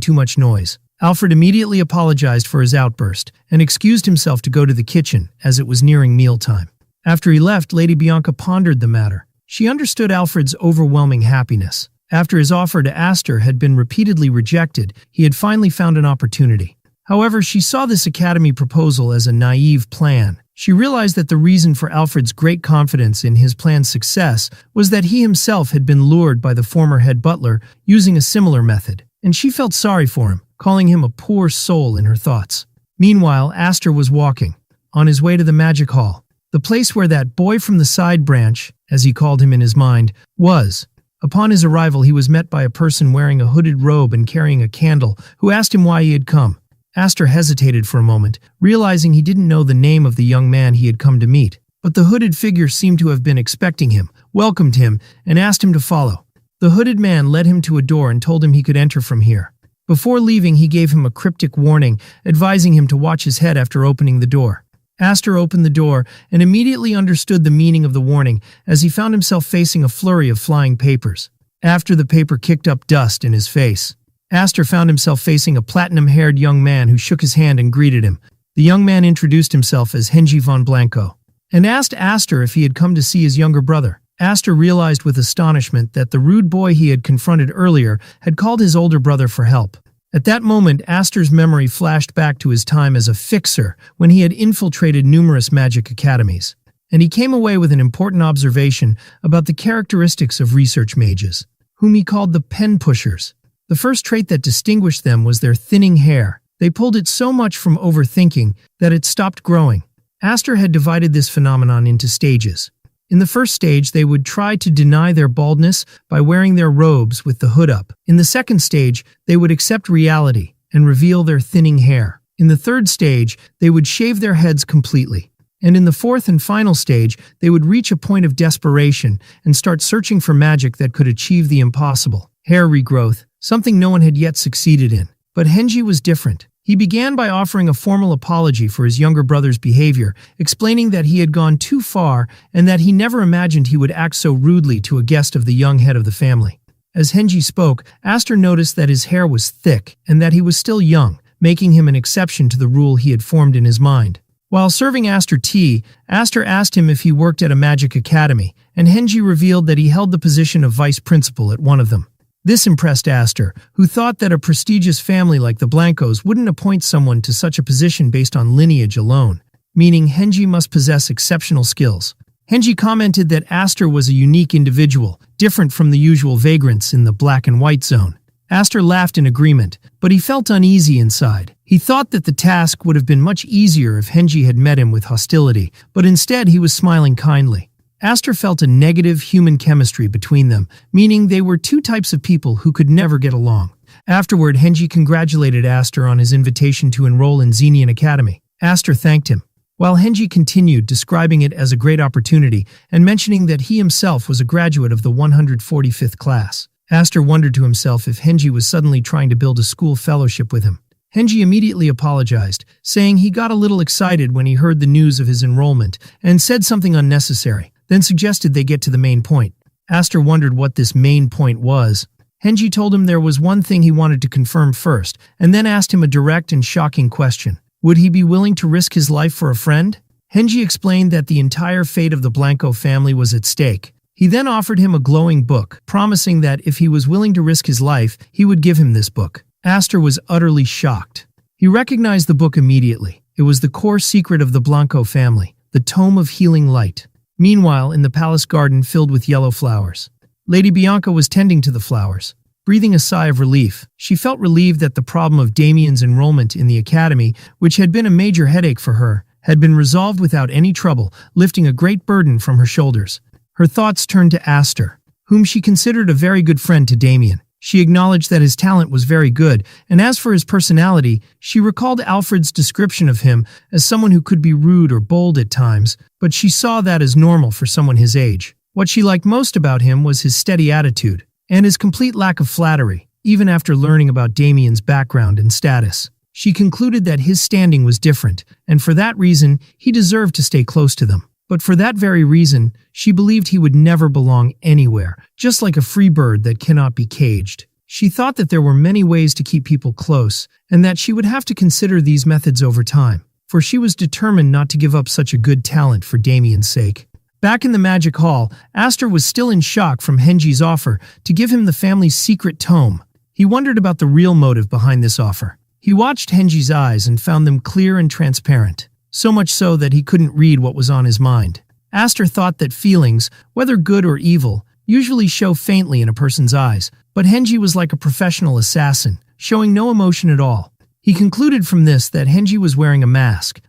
too much noise. Alfred immediately apologized for his outburst and excused himself to go to the kitchen as it was nearing mealtime. After he left, Lady Bianca pondered the matter. She understood Alfred's overwhelming happiness. After his offer to Aster had been repeatedly rejected, he had finally found an opportunity. However, she saw this academy proposal as a naive plan. She realized that the reason for Alfred's great confidence in his plan's success was that he himself had been lured by the former head butler using a similar method, and she felt sorry for him, calling him a poor soul in her thoughts. Meanwhile, Aster was walking, on his way to the magic hall, the place where that boy from the side branch, as he called him in his mind, was. Upon his arrival, he was met by a person wearing a hooded robe and carrying a candle, who asked him why he had come. Aster hesitated for a moment, realizing he didn't know the name of the young man he had come to meet. But the hooded figure seemed to have been expecting him, welcomed him, and asked him to follow. The hooded man led him to a door and told him he could enter from here. Before leaving, he gave him a cryptic warning, advising him to watch his head after opening the door. Aster opened the door and immediately understood the meaning of the warning as he found himself facing a flurry of flying papers. After the paper kicked up dust in his face, Aster found himself facing a platinum-haired young man who shook his hand and greeted him. The young man introduced himself as Henji von Blanco and asked Aster if he had come to see his younger brother. Aster realized with astonishment that the rude boy he had confronted earlier had called his older brother for help. At that moment, Aster's memory flashed back to his time as a fixer when he had infiltrated numerous magic academies, and he came away with an important observation about the characteristics of research mages, whom he called the pen pushers. The first trait that distinguished them was their thinning hair. They pulled it so much from overthinking that it stopped growing. Aster had divided this phenomenon into stages. In the first stage, they would try to deny their baldness by wearing their robes with the hood up. In the second stage, they would accept reality and reveal their thinning hair. In the third stage, they would shave their heads completely. And in the fourth and final stage, they would reach a point of desperation and start searching for magic that could achieve the impossible. Hair regrowth, something no one had yet succeeded in. But Henji was different. He began by offering a formal apology for his younger brother's behavior, explaining that he had gone too far and that he never imagined he would act so rudely to a guest of the young head of the family. As Henji spoke, Aster noticed that his hair was thick and that he was still young, making him an exception to the rule he had formed in his mind. While serving Aster tea, Aster asked him if he worked at a magic academy, and Henji revealed that he held the position of vice principal at one of them. This impressed Aster, who thought that a prestigious family like the Blancos wouldn't appoint someone to such a position based on lineage alone, meaning Henji must possess exceptional skills. Henji commented that Aster was a unique individual, different from the usual vagrants in the black and white zone. Aster laughed in agreement, but he felt uneasy inside. He thought that the task would have been much easier if Henji had met him with hostility, but instead he was smiling kindly. Aster felt a negative human chemistry between them, meaning they were two types of people who could never get along. Afterward, Henji congratulated Aster on his invitation to enroll in Xenian Academy. Aster thanked him, while Henji continued, describing it as a great opportunity and mentioning that he himself was a graduate of the 145th class. Aster wondered to himself if Henji was suddenly trying to build a school fellowship with him. Henji immediately apologized, saying he got a little excited when he heard the news of his enrollment and said something unnecessary, then suggested they get to the main point. Aster wondered what this main point was. Henji told him there was one thing he wanted to confirm first, and then asked him a direct and shocking question. Would he be willing to risk his life for a friend? Henji explained that the entire fate of the Blanco family was at stake. He then offered him a glowing book, promising that if he was willing to risk his life, he would give him this book. Aster was utterly shocked. He recognized the book immediately. It was the core secret of the Blanco family, the Tome of Healing Light. Meanwhile, in the palace garden filled with yellow flowers, Lady Bianca was tending to the flowers. Breathing a sigh of relief, she felt relieved that the problem of Damien's enrollment in the academy, which had been a major headache for her, had been resolved without any trouble, lifting a great burden from her shoulders. Her thoughts turned to Aster, whom she considered a very good friend to Damien. She acknowledged that his talent was very good, and as for his personality, she recalled Alfred's description of him as someone who could be rude or bold at times, but she saw that as normal for someone his age. What she liked most about him was his steady attitude, and his complete lack of flattery. even after learning about Damien's background and status. She concluded that his standing was different, and for that reason, he deserved to stay close to them. But for that very reason, she believed he would never belong anywhere, just like a free bird that cannot be caged. She thought that there were many ways to keep people close, and that she would have to consider these methods over time, for she was determined not to give up such a good talent for Damien's sake. Back in the magic hall, Aster was still in shock from Henji's offer to give him the family's secret tome. He wondered about the real motive behind this offer. He watched Henji's eyes and found them clear and transparent, so much so that he couldn't read what was on his mind. Aster thought that feelings, whether good or evil, usually show faintly in a person's eyes, but Henji was like a professional assassin, showing no emotion at all. He concluded from this that Henji was wearing a mask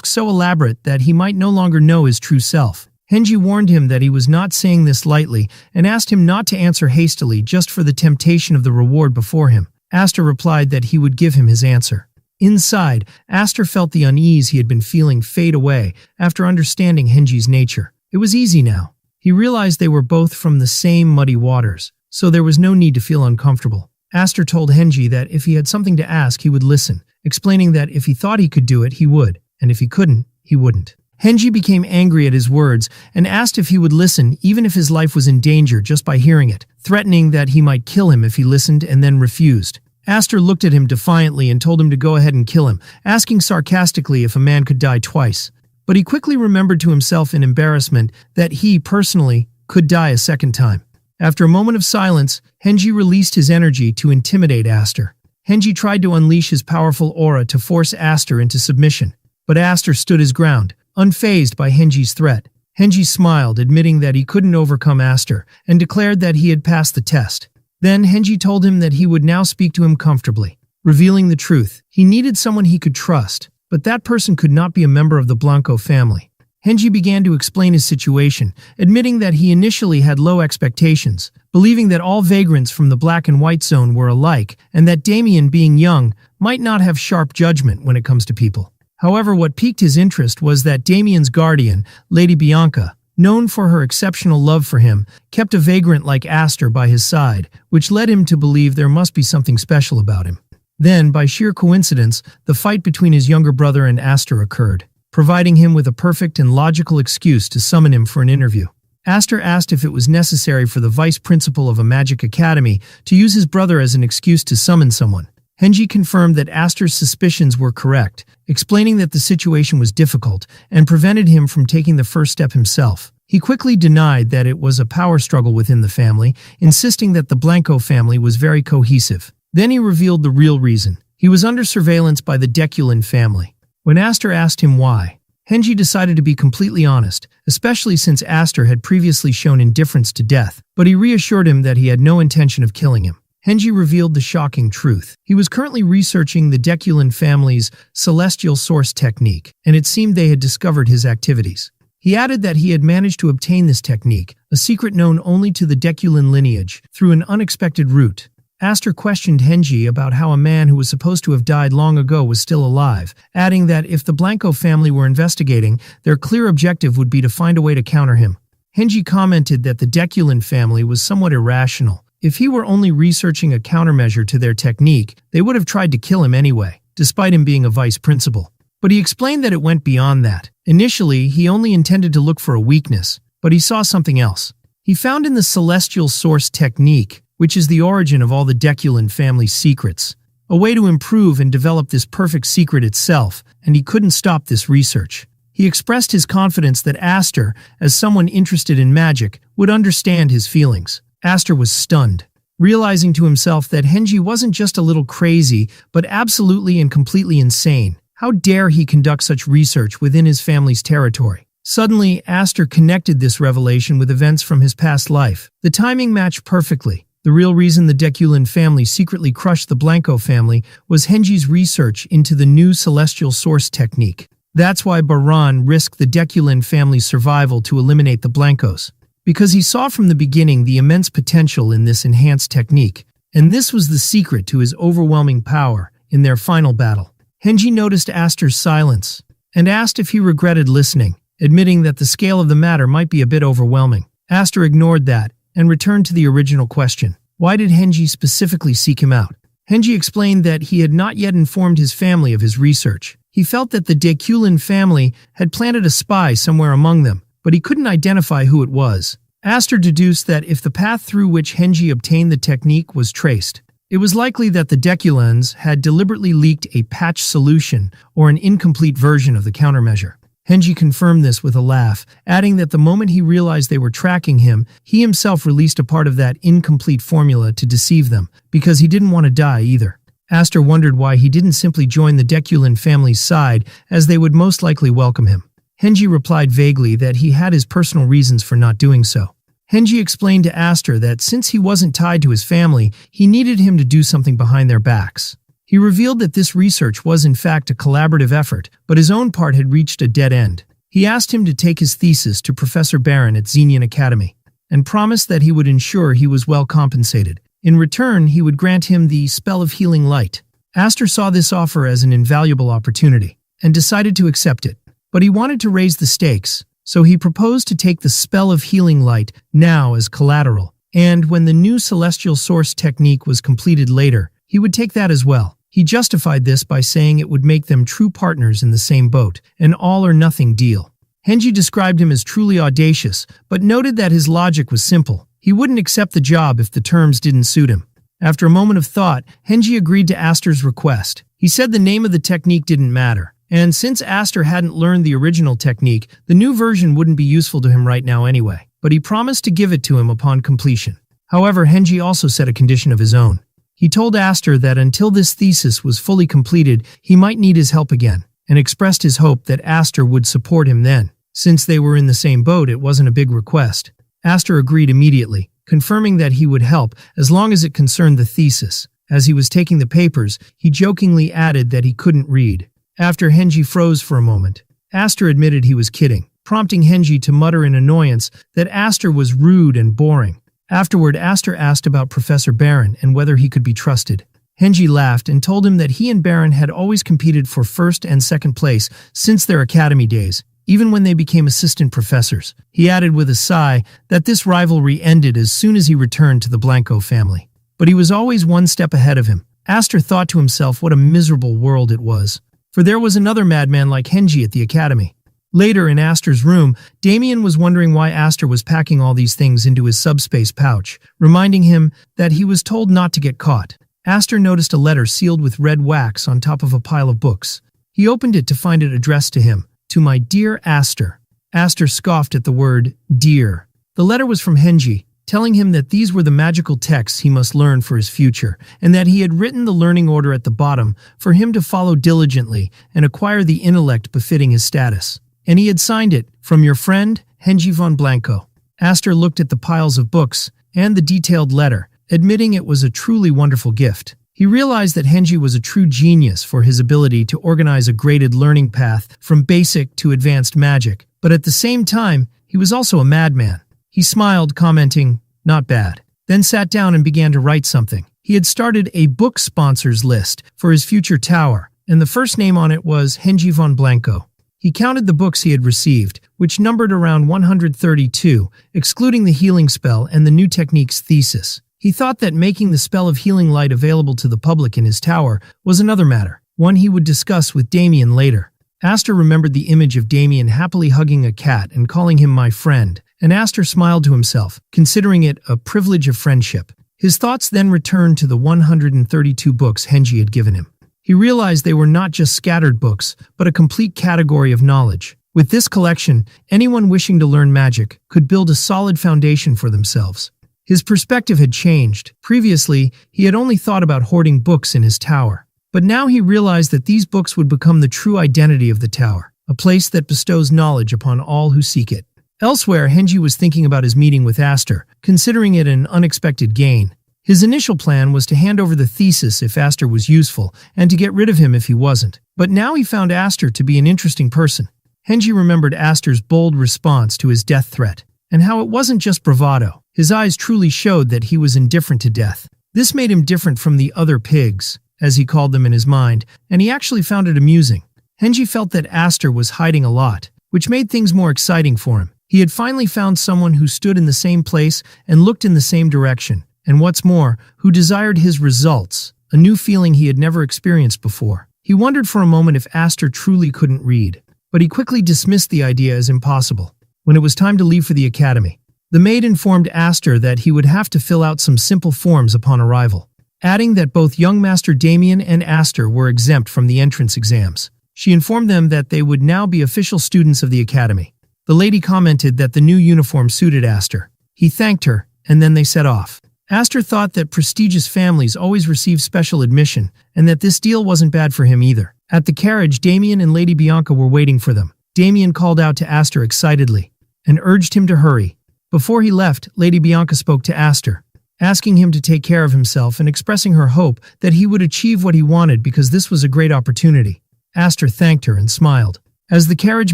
so elaborate that he might no longer know his true self. Henji warned him that he was not saying this lightly and asked him not to answer hastily just for the temptation of the reward before him. Aster replied that he would give him his answer. Inside, Aster felt the unease he had been feeling fade away after understanding Henji's nature. It was easy now. He realized they were both from the same muddy waters, so there was no need to feel uncomfortable. Aster told Henji that if he had something to ask, he would listen, explaining that if he thought he could do it, he would, and if he couldn't, he wouldn't. Henji became angry at his words and asked if he would listen even if his life was in danger just by hearing it, threatening that he might kill him if he listened and then refused. Aster looked at him defiantly and told him to go ahead and kill him, asking sarcastically if a man could die twice. But he quickly remembered to himself in embarrassment that he, personally, could die a second time. After a moment of silence, Henji released his energy to intimidate Aster. Henji tried to unleash his powerful aura to force Aster into submission, but Aster stood his ground, unfazed by Henji's threat. Henji smiled, admitting that he couldn't overcome Aster, and declared that he had passed the test. Then Henji told him that he would now speak to him comfortably, revealing the truth. He needed someone he could trust, but that person could not be a member of the Blanco family. Henji began to explain his situation, admitting that he initially had low expectations, believing that all vagrants from the Black and White Zone were alike, and that Damien, being young, might not have sharp judgment when it comes to people. However, what piqued his interest was that Damien's guardian, Lady Bianca, known for her exceptional love for him, kept a vagrant like Aster by his side, which led him to believe there must be something special about him. Then, by sheer coincidence, the fight between his younger brother and Aster occurred, providing him with a perfect and logical excuse to summon him for an interview. Aster asked if it was necessary for the vice principal of a magic academy to use his brother as an excuse to summon someone. Henji confirmed that Aster's suspicions were correct, explaining that the situation was difficult and prevented him from taking the first step himself. He quickly denied that it was a power struggle within the family, insisting that the Blanco family was very cohesive. Then he revealed the real reason. He was under surveillance by the Deculin family. When Aster asked him why, Henji decided to be completely honest, especially since Aster had previously shown indifference to death, but he reassured him that he had no intention of killing him. Henji revealed the shocking truth. He was currently researching the Deculin family's celestial source technique, and it seemed they had discovered his activities. He added that he had managed to obtain this technique, a secret known only to the Deculin lineage, through an unexpected route. Aster questioned Henji about how a man who was supposed to have died long ago was still alive, adding that if the Blanco family were investigating, their clear objective would be to find a way to counter him. Henji commented that the Deculin family was somewhat irrational. If he were only researching a countermeasure to their technique, they would have tried to kill him anyway, despite him being a vice principal. But he explained that it went beyond that. Initially, he only intended to look for a weakness, but he saw something else. He found in the celestial source technique, which is the origin of all the Deculin family's secrets, a way to improve and develop this perfect secret itself, and he couldn't stop this research. He expressed his confidence that Aster, as someone interested in magic, would understand his feelings. Aster was stunned, realizing to himself that Henji wasn't just a little crazy, but absolutely and completely insane. How dare he conduct such research within his family's territory? Suddenly, Aster connected this revelation with events from his past life. The timing matched perfectly. The real reason the Deculin family secretly crushed the Blanco family was Henji's research into the new celestial source technique. That's why Baran risked the Deculin family's survival to eliminate the Blancos, because he saw from the beginning the immense potential in this enhanced technique, and this was the secret to his overwhelming power in their final battle. Henji noticed Aster's silence and asked if he regretted listening, admitting that the scale of the matter might be a bit overwhelming. Aster ignored that and returned to the original question. Why did Henji specifically seek him out? Henji explained that he had not yet informed his family of his research. He felt that the Dekulin family had planted a spy somewhere among them, but he couldn't identify who it was. Aster deduced that if the path through which Henji obtained the technique was traced, it was likely that the Dekulins had deliberately leaked a patch solution or an incomplete version of the countermeasure. Henji confirmed this with a laugh, adding that the moment he realized they were tracking him, he himself released a part of that incomplete formula to deceive them, because he didn't want to die either. Aster wondered why he didn't simply join the Dekulin family's side, as they would most likely welcome him. Henji replied vaguely that he had his personal reasons for not doing so. Henji explained to Aster that since he wasn't tied to his family, he needed him to do something behind their backs. He revealed that this research was in fact a collaborative effort, but his own part had reached a dead end. He asked him to take his thesis to Professor Baron at Xenian Academy, and promised that he would ensure he was well compensated. In return, he would grant him the Spell of Healing Light. Aster saw this offer as an invaluable opportunity, and decided to accept it. But he wanted to raise the stakes, so he proposed to take the Spell of Healing Light now as collateral, and when the new Celestial Source technique was completed later, he would take that as well. He justified this by saying it would make them true partners in the same boat, an all-or-nothing deal. Henji described him as truly audacious, but noted that his logic was simple. He wouldn't accept the job if the terms didn't suit him. After a moment of thought, Henji agreed to Aster's request. He said the name of the technique didn't matter, and since Aster hadn't learned the original technique, the new version wouldn't be useful to him right now anyway, but he promised to give it to him upon completion. However, Henji also set a condition of his own. He told Aster that until this thesis was fully completed, he might need his help again, and expressed his hope that Aster would support him then. Since they were in the same boat, it wasn't a big request. Aster agreed immediately, confirming that he would help as long as it concerned the thesis. As he was taking the papers, he jokingly added that he couldn't read. After Henji froze for a moment, Aster admitted he was kidding, prompting Henji to mutter in annoyance that Aster was rude and boring. Afterward, Aster asked about Professor Baron and whether he could be trusted. Henji laughed and told him that he and Baron had always competed for first and second place since their academy days, even when they became assistant professors. He added with a sigh that this rivalry ended as soon as he returned to the Blanco family. But he was always one step ahead of him. Aster thought to himself what a miserable world it was, for there was another madman like Henji at the academy. Later, in Aster's room, Damien was wondering why Aster was packing all these things into his subspace pouch, reminding him that he was told not to get caught. Aster noticed a letter sealed with red wax on top of a pile of books. He opened it to find it addressed to him, "To my dear Aster." Aster scoffed at the word dear. The letter was from Henji, telling him that these were the magical texts he must learn for his future, and that he had written the learning order at the bottom for him to follow diligently and acquire the intellect befitting his status. And he had signed it, "From your friend, Henji von Blanco." Aster looked at the piles of books and the detailed letter, admitting it was a truly wonderful gift. He realized that Henji was a true genius for his ability to organize a graded learning path from basic to advanced magic, but at the same time, he was also a madman. He smiled, commenting, "Not bad," then sat down and began to write something. He had started a book sponsors list for his future tower, and the first name on it was Henji von Blanco. He counted the books he had received, which numbered around 132, excluding the healing spell and the new technique's thesis. He thought that making the Spell of Healing Light available to the public in his tower was another matter, one he would discuss with Damien later. Aster remembered the image of Damien happily hugging a cat and calling him my friend, and Aster smiled to himself, considering it a privilege of friendship. His thoughts then returned to the 132 books Henji had given him. He realized they were not just scattered books, but a complete category of knowledge. With this collection, anyone wishing to learn magic could build a solid foundation for themselves. His perspective had changed. Previously, he had only thought about hoarding books in his tower. But now he realized that these books would become the true identity of the tower, a place that bestows knowledge upon all who seek it. Elsewhere, Henji was thinking about his meeting with Aster, considering it an unexpected gain. His initial plan was to hand over the thesis if Aster was useful, and to get rid of him if he wasn't. But now he found Aster to be an interesting person. Henji remembered Aster's bold response to his death threat, and how it wasn't just bravado. His eyes truly showed that he was indifferent to death. This made him different from the other pigs, as he called them in his mind, and he actually found it amusing. Henji felt that Aster was hiding a lot, which made things more exciting for him. He had finally found someone who stood in the same place and looked in the same direction, and what's more, who desired his results, a new feeling he had never experienced before. He wondered for a moment if Aster truly couldn't read, but he quickly dismissed the idea as impossible. When it was time to leave for the academy, the maid informed Aster that he would have to fill out some simple forms upon arrival, adding that both young Master Damien and Aster were exempt from the entrance exams. She informed them that they would now be official students of the academy. The lady commented that the new uniform suited Aster. He thanked her, and then they set off. Aster thought that prestigious families always receive special admission, and that this deal wasn't bad for him either. At the carriage, Damien and Lady Bianca were waiting for them. Damien called out to Aster excitedly, and urged him to hurry. Before he left, Lady Bianca spoke to Aster, asking him to take care of himself and expressing her hope that he would achieve what he wanted because this was a great opportunity. Aster thanked her and smiled. As the carriage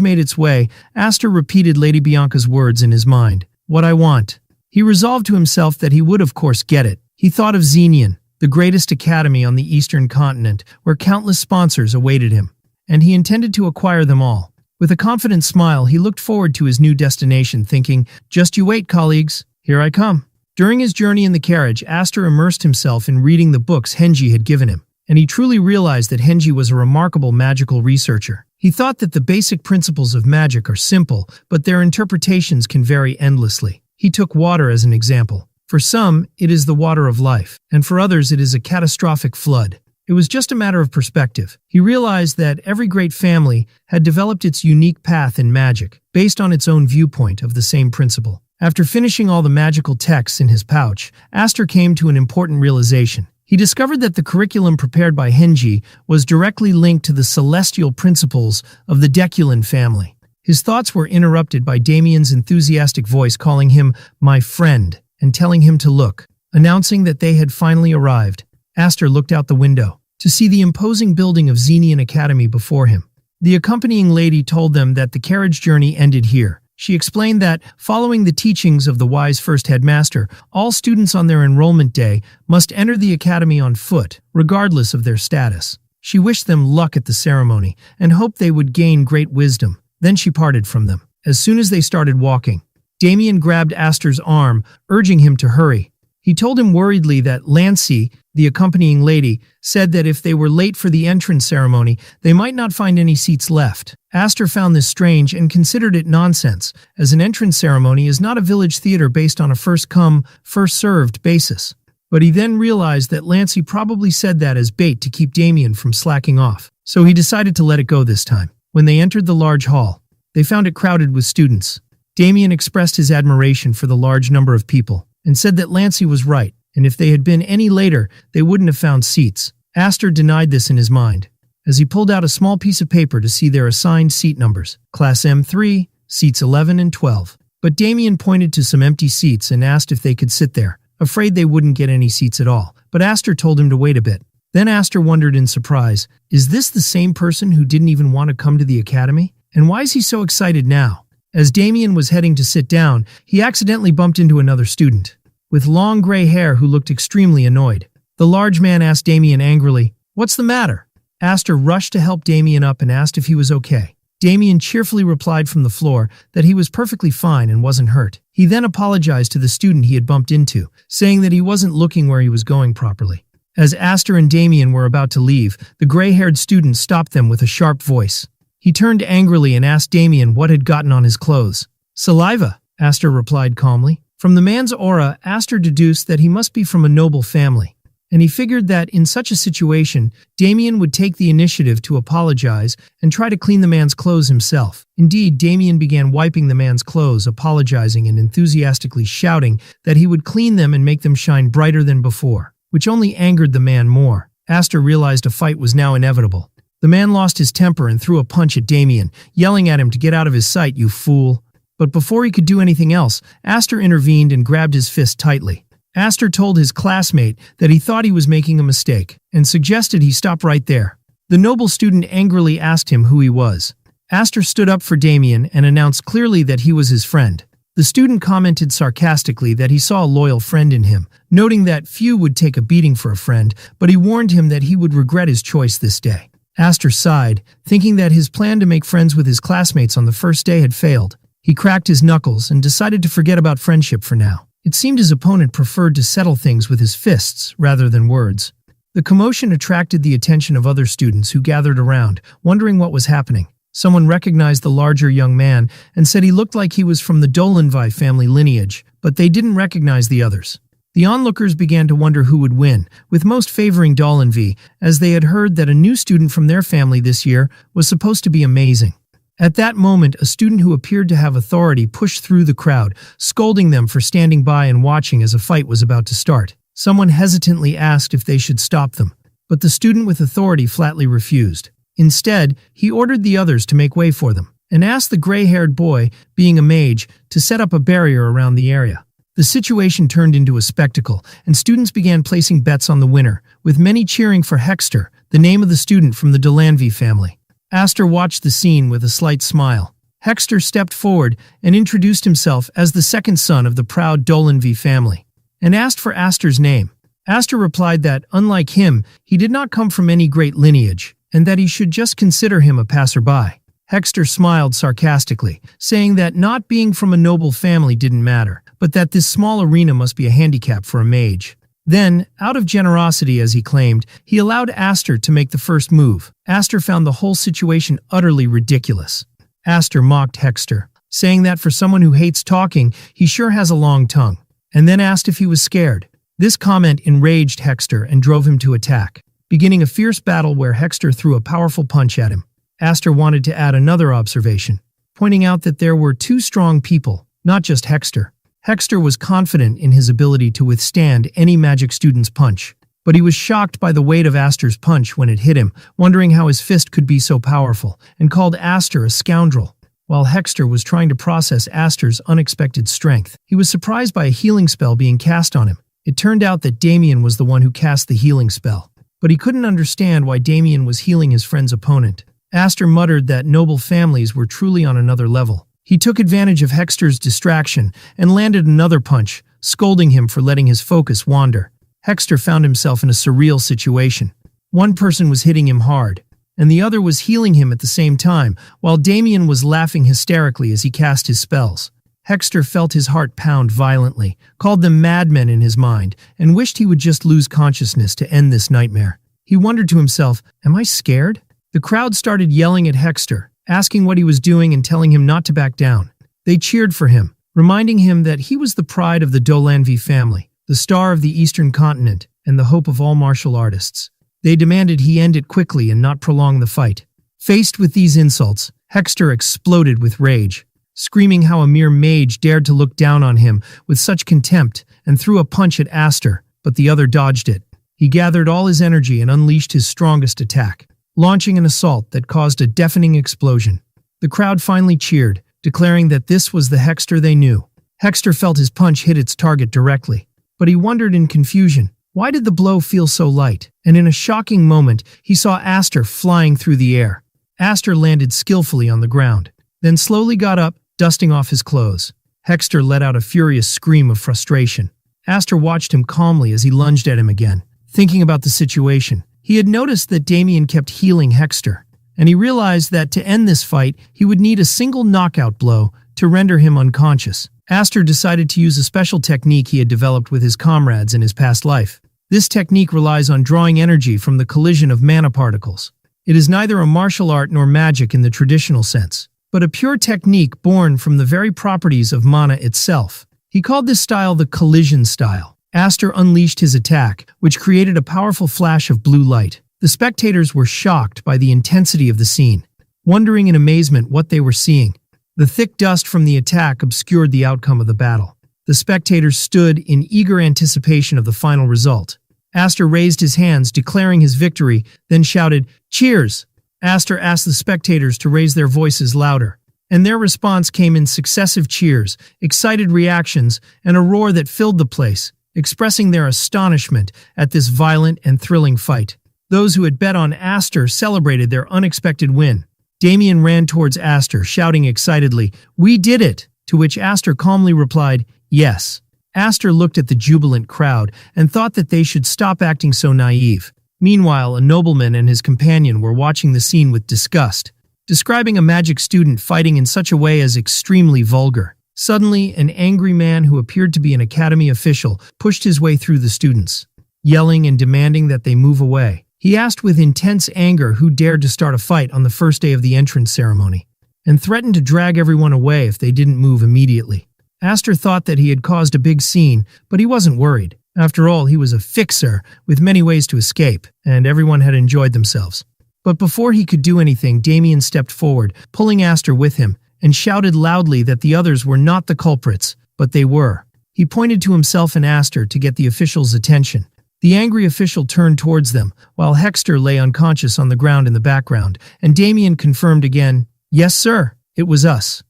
made its way, Aster repeated Lady Bianca's words in his mind. What I want. He resolved to himself that he would of course get it. He thought of Xenion, the greatest academy on the eastern continent, where countless sponsors awaited him, and he intended to acquire them all. With a confident smile, he looked forward to his new destination, thinking, just you wait, colleagues, here I come. During his journey in the carriage, Aster immersed himself in reading the books Henji had given him, and he truly realized that Henji was a remarkable magical researcher. He thought that the basic principles of magic are simple, but their interpretations can vary endlessly. He took water as an example. For some, it is the water of life, and for others it is a catastrophic flood. It was just a matter of perspective. He realized that every great family had developed its unique path in magic, based on its own viewpoint of the same principle. After finishing all the magical texts in his pouch, Aster came to an important realization. He discovered that the curriculum prepared by Henji was directly linked to the celestial principles of the Deculan family. His thoughts were interrupted by Damien's enthusiastic voice calling him my friend and telling him to look, announcing that they had finally arrived. Aster looked out the window to see the imposing building of Xenion Academy before him. The accompanying lady told them that the carriage journey ended here. She explained that, following the teachings of the wise first headmaster, all students on their enrollment day must enter the academy on foot, regardless of their status. She wished them luck at the ceremony and hoped they would gain great wisdom. Then she parted from them. As soon as they started walking, Damien grabbed Aster's arm, urging him to hurry. He told him worriedly that Lancy, the accompanying lady, said that if they were late for the entrance ceremony, they might not find any seats left. Aster found this strange and considered it nonsense, as an entrance ceremony is not a village theater based on a first-come, first-served basis. But he then realized that Lancy probably said that as bait to keep Damien from slacking off, so he decided to let it go this time. When they entered the large hall, they found it crowded with students. Damien expressed his admiration for the large number of people, and said that Lancy was right, and if they had been any later, they wouldn't have found seats. Aster denied this in his mind, as he pulled out a small piece of paper to see their assigned seat numbers, Class M3, seats 11 and 12. But Damien pointed to some empty seats and asked if they could sit there, afraid they wouldn't get any seats at all. But Aster told him to wait a bit. Then Aster wondered in surprise, is this the same person who didn't even want to come to the academy? And why is he so excited now? As Damien was heading to sit down, he accidentally bumped into another student with long gray hair who looked extremely annoyed. The large man asked Damien angrily, "What's the matter?" Aster rushed to help Damien up and asked if he was okay. Damien cheerfully replied from the floor that he was perfectly fine and wasn't hurt. He then apologized to the student he had bumped into, saying that he wasn't looking where he was going properly. As Aster and Damien were about to leave, the gray-haired student stopped them with a sharp voice. He turned angrily and asked Damien what had gotten on his clothes. "Saliva," Aster replied calmly. From the man's aura, Aster deduced that he must be from a noble family, and he figured that in such a situation, Damien would take the initiative to apologize and try to clean the man's clothes himself. Indeed, Damien began wiping the man's clothes, apologizing and enthusiastically shouting that he would clean them and make them shine brighter than before, which only angered the man more. Aster realized a fight was now inevitable. The man lost his temper and threw a punch at Damien, yelling at him to get out of his sight, "You fool." But before he could do anything else, Aster intervened and grabbed his fist tightly. Aster told his classmate that he thought he was making a mistake, and suggested he stop right there. The noble student angrily asked him who he was. Aster stood up for Damien and announced clearly that he was his friend. The student commented sarcastically that he saw a loyal friend in him, noting that few would take a beating for a friend, but he warned him that he would regret his choice this day. Aster sighed, thinking that his plan to make friends with his classmates on the first day had failed. He cracked his knuckles and decided to forget about friendship for now. It seemed his opponent preferred to settle things with his fists rather than words. The commotion attracted the attention of other students who gathered around, wondering what was happening. Someone recognized the larger young man and said he looked like he was from the Dolanvi family lineage, but they didn't recognize the others. The onlookers began to wonder who would win, with most favoring Dolanvi, as they had heard that a new student from their family this year was supposed to be amazing. At that moment, a student who appeared to have authority pushed through the crowd, scolding them for standing by and watching as a fight was about to start. Someone hesitantly asked if they should stop them, but the student with authority flatly refused. Instead, he ordered the others to make way for them, and asked the gray-haired boy, being a mage, to set up a barrier around the area. The situation turned into a spectacle, and students began placing bets on the winner, with many cheering for Hexter, the name of the student from the Dolanvi family. Aster watched the scene with a slight smile. Hexter stepped forward and introduced himself as the second son of the proud Dolanvi family, and asked for Aster's name. Aster replied that, unlike him, he did not come from any great lineage, and that he should just consider him a passerby. Hexter smiled sarcastically, saying that not being from a noble family didn't matter, but that this small arena must be a handicap for a mage. Then, out of generosity as he claimed, he allowed Aster to make the first move. Aster found the whole situation utterly ridiculous. Aster mocked Hexter, saying that for someone who hates talking, he sure has a long tongue, and then asked if he was scared. This comment enraged Hexter and drove him to attack, beginning a fierce battle where Hexter threw a powerful punch at him. Aster wanted to add another observation, pointing out that there were two strong people, not just Hexter. Hexter was confident in his ability to withstand any magic student's punch, but he was shocked by the weight of Aster's punch when it hit him, wondering how his fist could be so powerful, and called Aster a scoundrel. While Hexter was trying to process Aster's unexpected strength, he was surprised by a healing spell being cast on him. It turned out that Damien was the one who cast the healing spell, but he couldn't understand why Damien was healing his friend's opponent. Aster muttered that noble families were truly on another level. He took advantage of Hexter's distraction and landed another punch, scolding him for letting his focus wander. Hexter found himself in a surreal situation. One person was hitting him hard, and the other was healing him at the same time, while Damien was laughing hysterically as he cast his spells. Hexter felt his heart pound violently, called them madmen in his mind, and wished he would just lose consciousness to end this nightmare. He wondered to himself, "Am I scared?" The crowd started yelling at Hexter, asking what he was doing and telling him not to back down. They cheered for him, reminding him that he was the pride of the Dolanvi family, the star of the Eastern continent, and the hope of all martial artists. They demanded he end it quickly and not prolong the fight. Faced with these insults, Hexter exploded with rage, screaming how a mere mage dared to look down on him with such contempt, and threw a punch at Aster, but the other dodged it. He gathered all his energy and unleashed his strongest attack, launching an assault that caused a deafening explosion. The crowd finally cheered, declaring that this was the Hexter they knew. Hexter felt his punch hit its target directly, but he wondered in confusion, why did the blow feel so light? And in a shocking moment, he saw Aster flying through the air. Aster landed skillfully on the ground, then slowly got up, dusting off his clothes. Hexter let out a furious scream of frustration. Aster watched him calmly as he lunged at him again, thinking about the situation. He had noticed that Damien kept healing Hexter, and he realized that to end this fight, he would need a single knockout blow to render him unconscious. Aster decided to use a special technique he had developed with his comrades in his past life. This technique relies on drawing energy from the collision of mana particles. It is neither a martial art nor magic in the traditional sense, but a pure technique born from the very properties of mana itself. He called this style the collision style. Aster unleashed his attack, which created a powerful flash of blue light. The spectators were shocked by the intensity of the scene, wondering in amazement what they were seeing. The thick dust from the attack obscured the outcome of the battle. The spectators stood in eager anticipation of the final result. Aster raised his hands, declaring his victory, then shouted, "Cheers!" Aster asked the spectators to raise their voices louder, and their response came in successive cheers, excited reactions, and a roar that filled the place, expressing their astonishment at this violent and thrilling fight. Those who had bet on Aster celebrated their unexpected win. Damien ran towards Aster, shouting excitedly, "We did it!" To which Aster calmly replied, "Yes." Aster looked at the jubilant crowd and thought that they should stop acting so naive. Meanwhile, a nobleman and his companion were watching the scene with disgust, describing a magic student fighting in such a way as extremely vulgar. Suddenly, an angry man who appeared to be an academy official pushed his way through the students, yelling and demanding that they move away. He asked with intense anger who dared to start a fight on the first day of the entrance ceremony, and threatened to drag everyone away if they didn't move immediately. Astor thought that he had caused a big scene, but he wasn't worried. After all, he was a fixer with many ways to escape, and everyone had enjoyed themselves. But before he could do anything, Damien stepped forward, pulling Astor with him, and shouted loudly that the others were not the culprits, but they were. He pointed to himself and Astor to get the official's attention. The angry official turned towards them, while Hexter lay unconscious on the ground in the background, and Damien confirmed again, "Yes, sir, it was us."